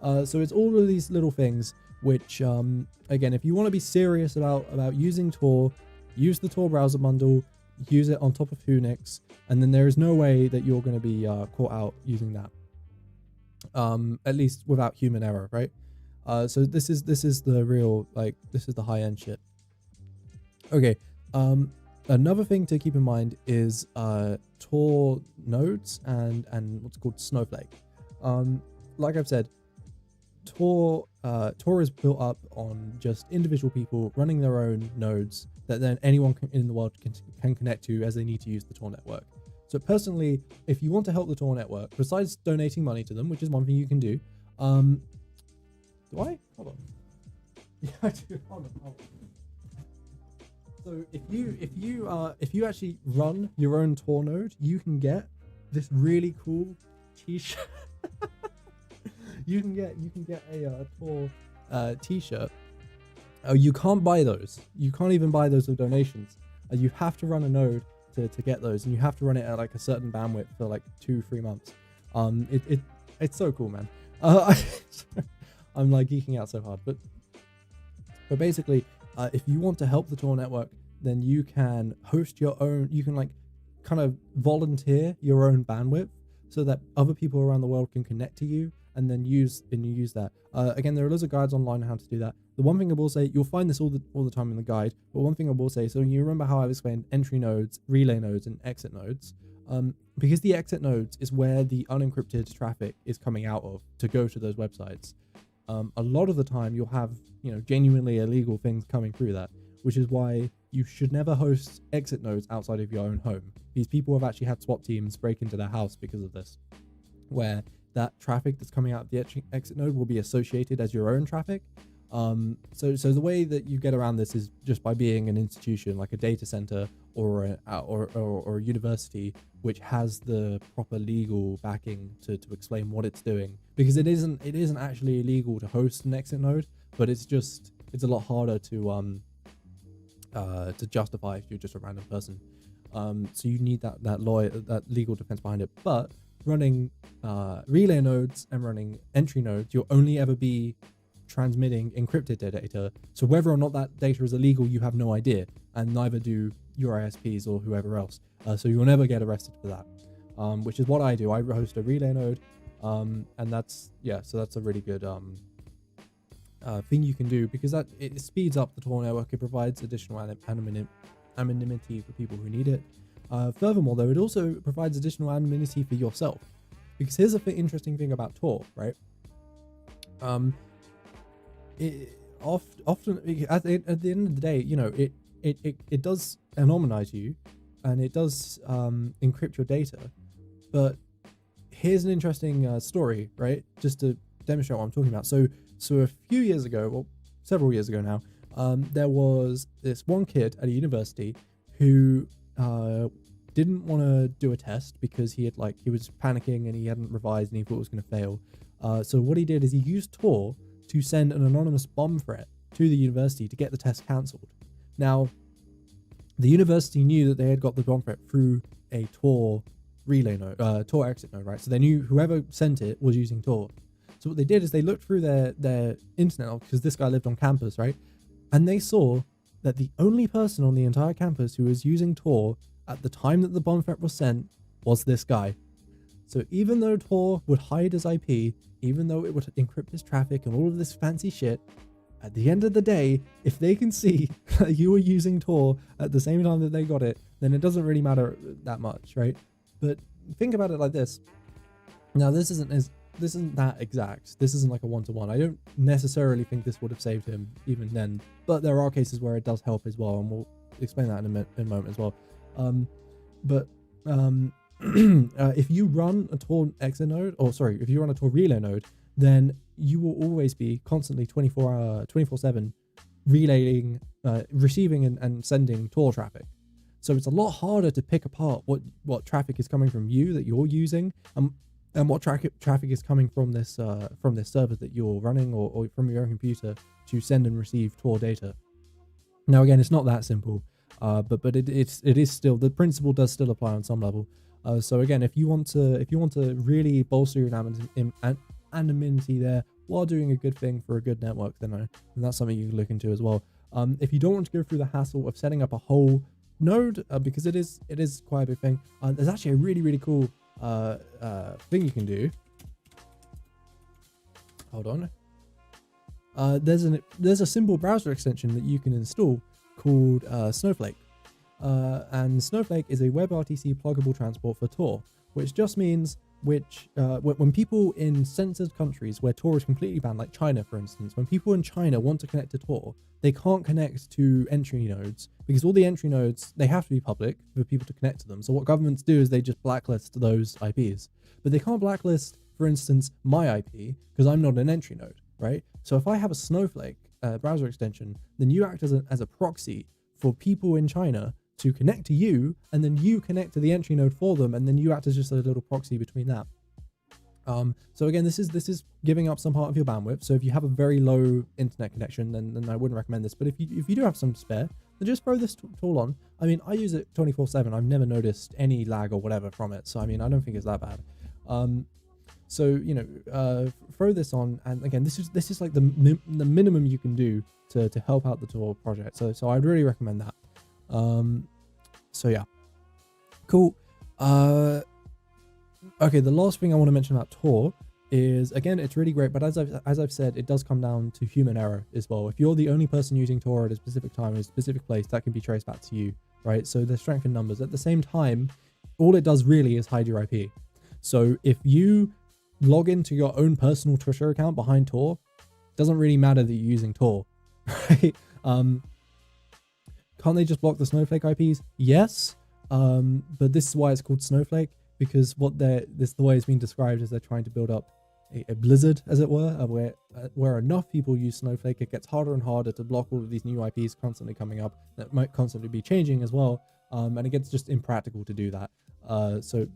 So it's all of these little things which again, if you want to be serious about using Tor, use the Tor browser bundle, use it on top of Whonix, and then there is no way that you're going to be caught out using that, at least without human error, right? So this is the real, like, this is the high end shit. Okay, another thing to keep in mind is Tor nodes and what's called Snowflake. Like I've said, Tor is built up on just individual people running their own nodes that then anyone in the world can connect to as they need to use the Tor network. So personally, if you want to help the Tor network, besides donating money to them, which is one thing you can do, do I? Hold on. Yeah, I do. Hold on. So if you actually run your own Tor node, you can get this really cool t-shirt. you can get a Tor t-shirt. You can't buy those. You can't even buy those with donations. You have to run a node to get those, and you have to run it at like a certain bandwidth for like 2-3 months. It's so cool, man. I'm like geeking out so hard, but basically, if you want to help the Tor network, then you can host your own. You can like kind of volunteer your own bandwidth so that other people around the world can connect to you, and then use that. Again, there are loads of guides online on how to do that. The one thing I will say, you'll find this all the time in the guide, but one thing I will say, so you remember how I've explained entry nodes, relay nodes, and exit nodes. Because the exit nodes is where the unencrypted traffic is coming out of to go to those websites. A lot of the time you'll have, genuinely illegal things coming through that, which is why you should never host exit nodes outside of your own home. These people have actually had SWAT teams break into their house because of this, where that traffic that's coming out of the exit node will be associated as your own traffic. So the way that you get around this is just by being an institution like a data center or a university which has the proper legal backing to explain what it's doing, because it isn't actually illegal to host an exit node, but it's a lot harder to justify if you're just a random person. So you need that legal defense behind it. But running relay nodes and running entry nodes, you'll only ever be transmitting encrypted data. So whether or not that data is illegal, you have no idea, and neither do your ISPs or whoever else. So you'll never get arrested for that, which is what I do. I host a relay node, and that's a really good thing you can do, because that it speeds up the Tor network. It provides additional anonymity for people who need it. Furthermore, though, it also provides additional anonymity for yourself, because here's the interesting thing about Tor, right? It often at the end of the day, it does anonymize you, and it does encrypt your data. But here's an interesting story, right? Just to demonstrate what I'm talking about. So a few years ago, well, several years ago now, there was this one kid at a university who didn't want to do a test because he was panicking and he hadn't revised and he thought it was going to fail. So what he did is he used Tor to send an anonymous bomb threat to the university to get the test cancelled. Now, the university knew that they had got the bomb threat through a Tor relay node, Tor exit node, right? So they knew whoever sent it was using Tor. So what they did is they looked through their internet, because this guy lived on campus, right? And they saw that the only person on the entire campus who was using Tor at the time that the bomb threat was sent was this guy. So even though Tor would hide his IP, even though it would encrypt his traffic and all of this fancy shit, at the end of the day, if they can see that you were using Tor at the same time that they got it, then it doesn't really matter that much, right? But think about it like this. Now, this isn't that exact. This isn't like a one-to-one. I don't necessarily think this would have saved him even then, but there are cases where it does help as well, and we'll explain that in a moment as well. If you run a Tor exit node, if you run a Tor relay node, then you will always be constantly 24/7 relaying, receiving and sending Tor traffic. So it's a lot harder to pick apart what traffic is coming from you that you're using, and what traffic is coming from this server that you're running, or from your own computer to send and receive Tor data. Now again, it's not that simple, but it is still, the principle does still apply on some level. So again, if you want to really bolster your anonymity there while doing a good thing for a good network, then that's something you can look into as well. If you don't want to go through the hassle of setting up a whole node, because it is quite a big thing, there's actually a really cool thing you can do. Hold on. There's a simple browser extension that you can install called Snowflake. And Snowflake is a WebRTC pluggable transport for Tor, which just means when people in censored countries where Tor is completely banned, like China for instance, when people in China want to connect to Tor, they can't connect to entry nodes because all the entry nodes, they have to be public for people to connect to them. So what governments do is they just blacklist those IPs, but they can't blacklist, for instance, my IP because I'm not an entry node, right? So if I have a Snowflake browser extension, then you act as a proxy for people in China to connect to you, and then you connect to the entry node for them, and then you act as just a little proxy between that. So again, this is giving up some part of your bandwidth. So if you have a very low internet connection, then I wouldn't recommend this. But if you do have some spare, then just throw this tool on. I mean, I use it 24/7. I've never noticed any lag or whatever from it. So I mean, I don't think it's that bad. So throw this on, and again, this is like the minimum you can do to help out the Tor project. So I'd really recommend that. So yeah, cool. Okay, the last thing I want to mention about Tor is, again, it's really great, but as I've said, it does come down to human error as well. If you're the only person using Tor at a specific time in a specific place, that can be traced back to you, right? So there's strength in numbers. At the same time, all it does really is hide your IP. So if you log into your own personal Twitter account behind Tor, it doesn't really matter that you're using Tor, right? Can't they just block the Snowflake IPs? Yes, but this is why it's called Snowflake, because the way it's been described is they're trying to build up a blizzard, as it were, where enough people use Snowflake, it gets harder and harder to block all of these new IPs constantly coming up that might constantly be changing as well, and it gets just impractical to do that. So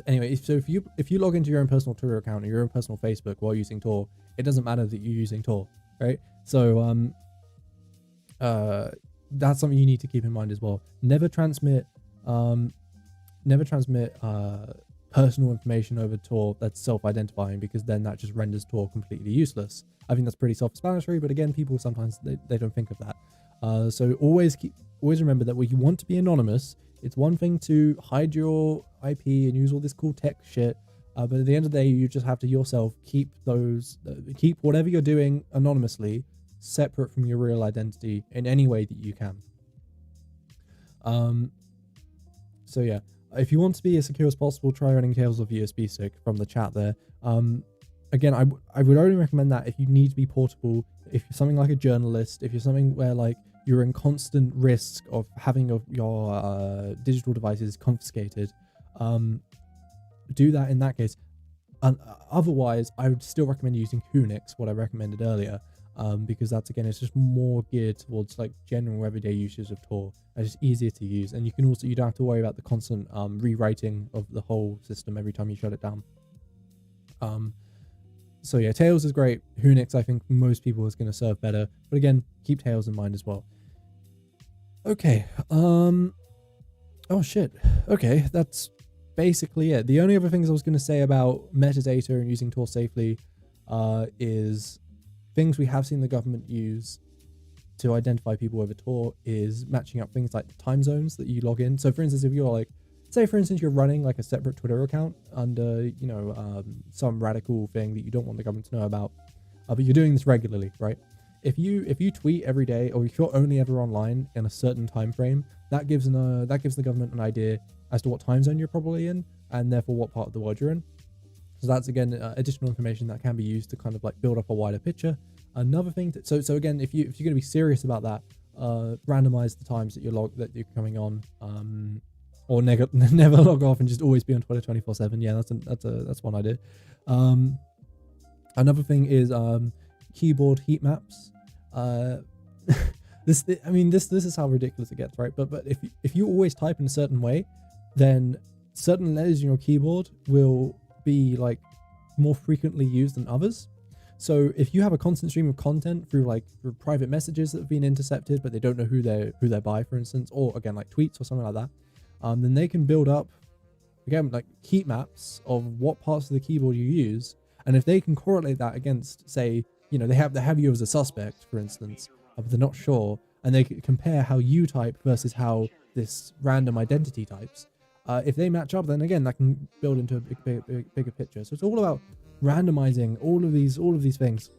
if you log into your own personal Twitter account or your own personal Facebook while using Tor, it doesn't matter that you're using Tor, right? So that's something you need to keep in mind as well. Never transmit personal information over Tor that's self-identifying, because then that just renders Tor completely useless. I think that's pretty self-explanatory, but again, people sometimes they don't think of that. So always remember that when you want to be anonymous, it's one thing to hide your IP and use all this cool tech shit, but at the end of the day, you just have to yourself keep whatever you're doing anonymously separate from your real identity in any way that you can. So yeah, if you want to be as secure as possible, try running Tails of USB stick from the chat there. Again, I would only recommend that if you need to be portable, if you're something like a journalist, if you're something where like you're in constant risk of having your digital devices confiscated, do that in that case. And otherwise, I would still recommend using Unix, what I recommended earlier, because that's, again, it's just more geared towards like general everyday usage of Tor. It's just easier to use, and you don't have to worry about the constant rewriting of the whole system every time you shut it down. So yeah, Tails is great. Unix, I think most people is going to serve better, but again, keep Tails in mind as well. Okay. Oh shit. Okay, that's basically it. The only other things I was going to say about metadata and using Tor safely is things we have seen the government use to identify people over Tor is matching up things like time zones that you log in. So for instance, if you're like, say for instance, you're running like a separate Twitter account under, some radical thing that you don't want the government to know about, but you're doing this regularly, right? If you tweet every day, or if you're only ever online in a certain time frame, that gives the government an idea as to what time zone you're probably in, and therefore what part of the world you're in. So that's, again, additional information that can be used to kind of like build up a wider picture. Another thing, so again, if you're going to be serious about that, randomize the times that you're coming on, or never log off and just always be on Twitter 24/7. Yeah, that's one idea. Another thing is keyboard heat maps. This is how ridiculous it gets, right? But if you always type in a certain way, then certain letters in your keyboard will be like more frequently used than others. So if you have a constant stream of content through private messages that have been intercepted, but they don't know who they're by, for instance, or again like tweets or something like that, then they can build up again like heat maps of what parts of the keyboard you use, and if they can correlate that against, say, they have you as a suspect, for instance, but they're not sure, and they compare how you type versus how this random identity types. If they match up, then again that can build into a bigger picture. So it's all about randomizing all of these things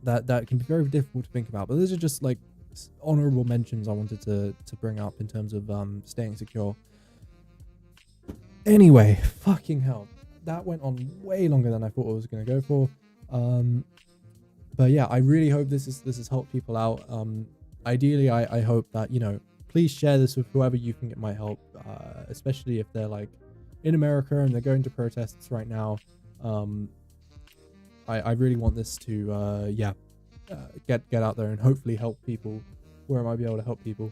that can be very difficult to think about. But those are just like honorable mentions I wanted to bring up in terms of staying secure. Anyway, fucking hell, that went on way longer than I thought it was going to go for. But yeah, I really hope this has helped people out. Ideally, I hope that, please share this with whoever you think it might help, especially if they're like in America and they're going to protests right now. I really want this to get out there and hopefully help people where I might be able to help people.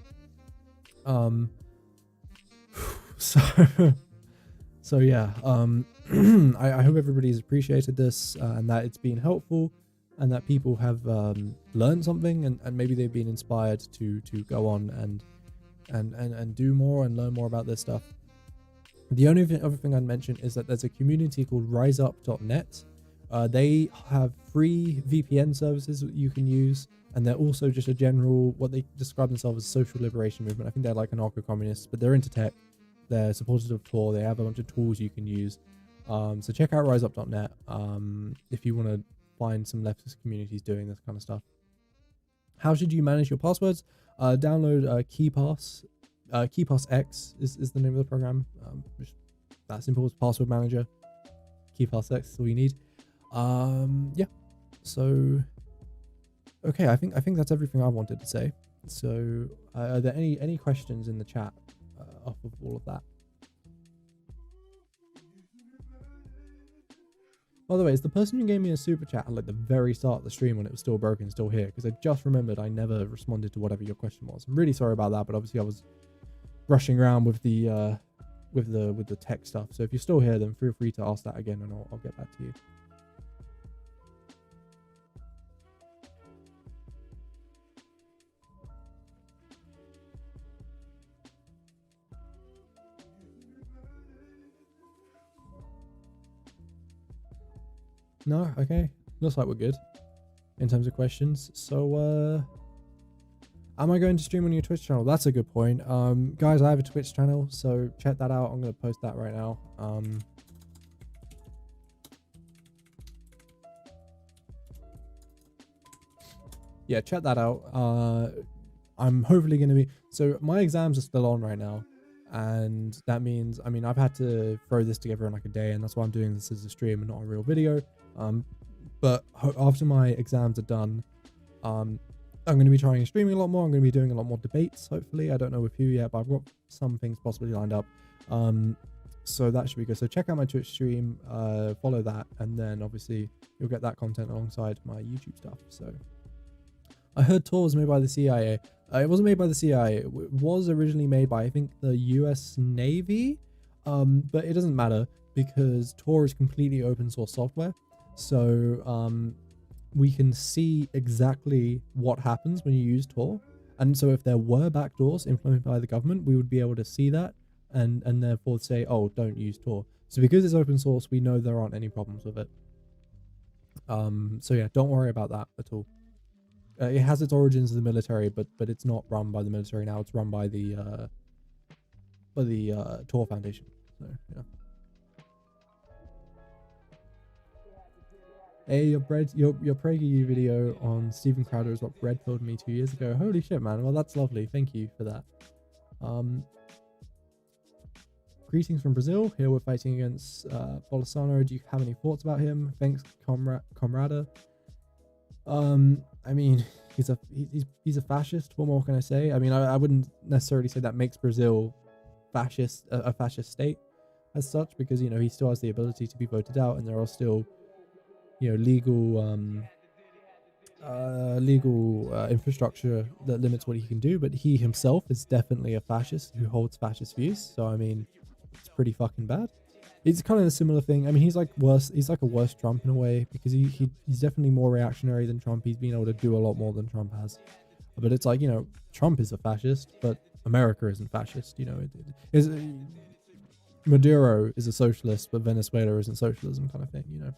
So yeah, I hope everybody's appreciated this and that it's been helpful, and that people have learned something, and maybe they've been inspired to go on and do more and learn more about this stuff. The only other thing I'd mention is that there's a community called riseup.net. They have free VPN services that you can use, and they're also just a general, what they describe themselves as social liberation movement. I think they're like anarcho-communists, but they're into tech. They're supporters of Tor. They have a bunch of tools you can use. So check out riseup.net if you want to find some leftist communities doing this kind of stuff. How should you manage your passwords? Download KeePass. KeePass X is the name of the program. That simple. It's password manager. KeePass X is all you need. Yeah. So, okay. I think that's everything I wanted to say. So, are there any questions in the chat off of all of that? By the way, is the person who gave me a super chat at like the very start of the stream when it was still broken still here? Because I just remembered I never responded to whatever your question was. I'm really sorry about that, but obviously I was rushing around with the tech stuff. So if you're still here, then feel free to ask that again, and I'll get back to you. No? Okay. Looks like we're good in terms of questions. So, am I going to stream on your Twitch channel? That's a good point. Guys, I have a Twitch channel, so check that out. I'm going to post that right now. Yeah, check that out. I'm hopefully going to be... So my exams are still on right now. And that means, I mean, I've had to throw this together in like a day, and that's why I'm doing this as a stream and not a real video. But after my exams are done, I'm going to be trying streaming a lot more. I'm going to be doing a lot more debates, hopefully. I don't know with who yet, but I've got some things possibly lined up. So that should be good. So check out my Twitch stream, follow that, and then obviously you'll get that content alongside my YouTube stuff. So I heard Tor was made by the CIA. It wasn't made by the CIA. It was originally made by, I think, the US Navy. But it doesn't matter because Tor is completely open source software. So we can see exactly what happens when you use Tor. And so if there were backdoors implemented by the government, we would be able to see that and therefore say, oh, don't use Tor. So because it's open source, we know there aren't any problems with it. So yeah, don't worry about that at all. It has its origins in the military, but it's not run by the military now. It's run by the Tor Foundation. So yeah. Hey, your PragerU video on Steven Crowder is what Bread told me 2 years ago. Holy shit, man! Well, that's lovely. Thank you for that. Greetings from Brazil. Here we're fighting against Bolsonaro. Do you have any thoughts about him? Thanks, Comrada. I mean, he's a fascist. What more can I say? I mean, I wouldn't necessarily say that makes Brazil a fascist state as such, because, you know, he still has the ability to be voted out, and there are still legal infrastructure that limits what he can do, but he himself is definitely a fascist who holds fascist views. So I mean, it's pretty fucking bad. It's kind of a similar thing. I mean, he's like worse. He's like a worse Trump in a way, because he's definitely more reactionary than Trump. He's been able to do a lot more than Trump has. But it's like, Trump is a fascist, but America isn't fascist. Maduro is a socialist, but Venezuela isn't socialism, kind of thing.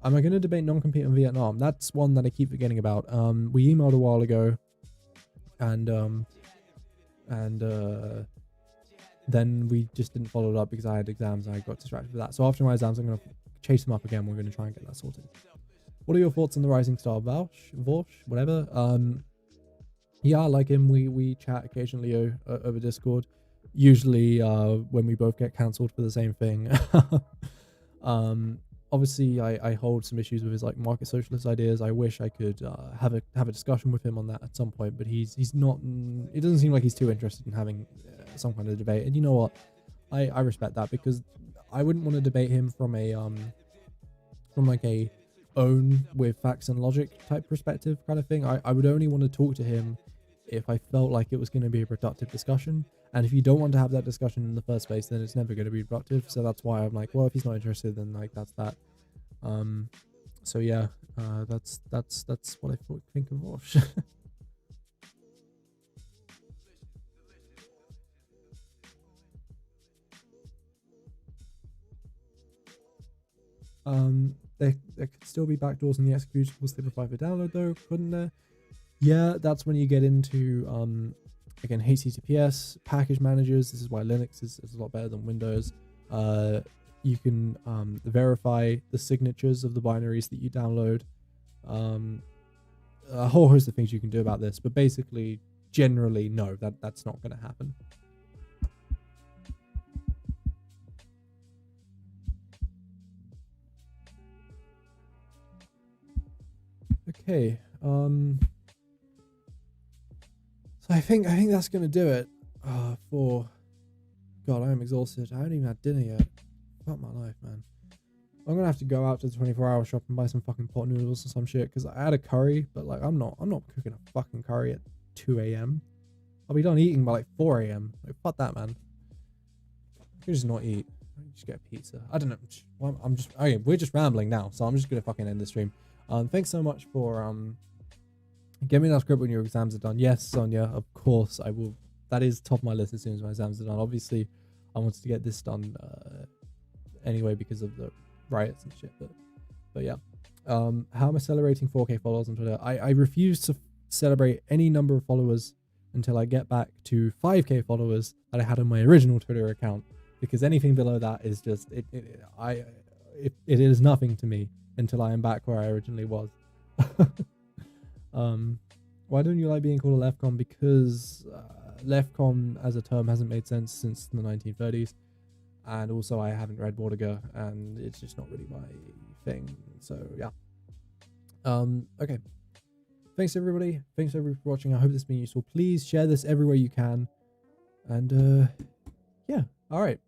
Am I going to debate non-compete on Vietnam? That's one that I keep forgetting about. We emailed a while ago, and then we just didn't follow it up because I had exams and I got distracted with that. So after my exams, I'm going to chase him up again. We're going to try and get that sorted. What are your thoughts on the rising star Vosh, whatever? Yeah, I like him. We chat occasionally over Discord. Usually when we both get cancelled for the same thing. Obviously, I hold some issues with his like market socialist ideas. I wish I could have a discussion with him on that at some point, but he's not. It doesn't seem like he's too interested in having some kind of debate. And you know what? I respect that, because I wouldn't want to debate him from like a own with facts and logic type perspective kind of thing. I would only want to talk to him if I felt like it was going to be a productive discussion. And if you don't want to have that discussion in the first place, then it's never going to be productive. So that's why I'm like, well, if he's not interested, then like that's that. So yeah, that's what I think of Vosh. There could still be backdoors in the executables they provide for download though, couldn't there? Yeah, that's when you get into again, HTTPS package managers. This is why Linux is a lot better than Windows. You can verify the signatures of the binaries that you download. A whole host of things you can do about this, but basically, generally, no, that's not going to happen. Okay. So I think that's gonna do it. For God, I am exhausted. I haven't even had dinner yet. Fuck my life, man. I'm gonna have to go out to the 24-hour shop and buy some fucking pot noodles or some shit, because I had a curry, but like I'm not cooking a fucking curry at 2 a.m. I'll be done eating by like 4 a.m. Like fuck that, man. You can just not eat. Just get a pizza. I don't know. Okay, we're just rambling now, so I'm just gonna fucking end the stream. Thanks so much for give me that script when your exams are done. Yes, Sonia, of course I will. That is top of my list as soon as my exams are done. Obviously, I wanted to get this done anyway because of the riots and shit. But yeah. How am I celebrating 4K followers on Twitter? I refuse to celebrate any number of followers until I get back to 5K followers that I had on my original Twitter account, because anything below that is just it is nothing to me until I am back where I originally was. Why don't you like being called a leftcom? Because leftcom as a term hasn't made sense since the 1930s, and also I haven't read Vortiger, and it's just not really my thing. So yeah. Okay. Thanks everybody. Thanks everybody for watching. I hope this has been useful. Please share this everywhere you can. And yeah. All right.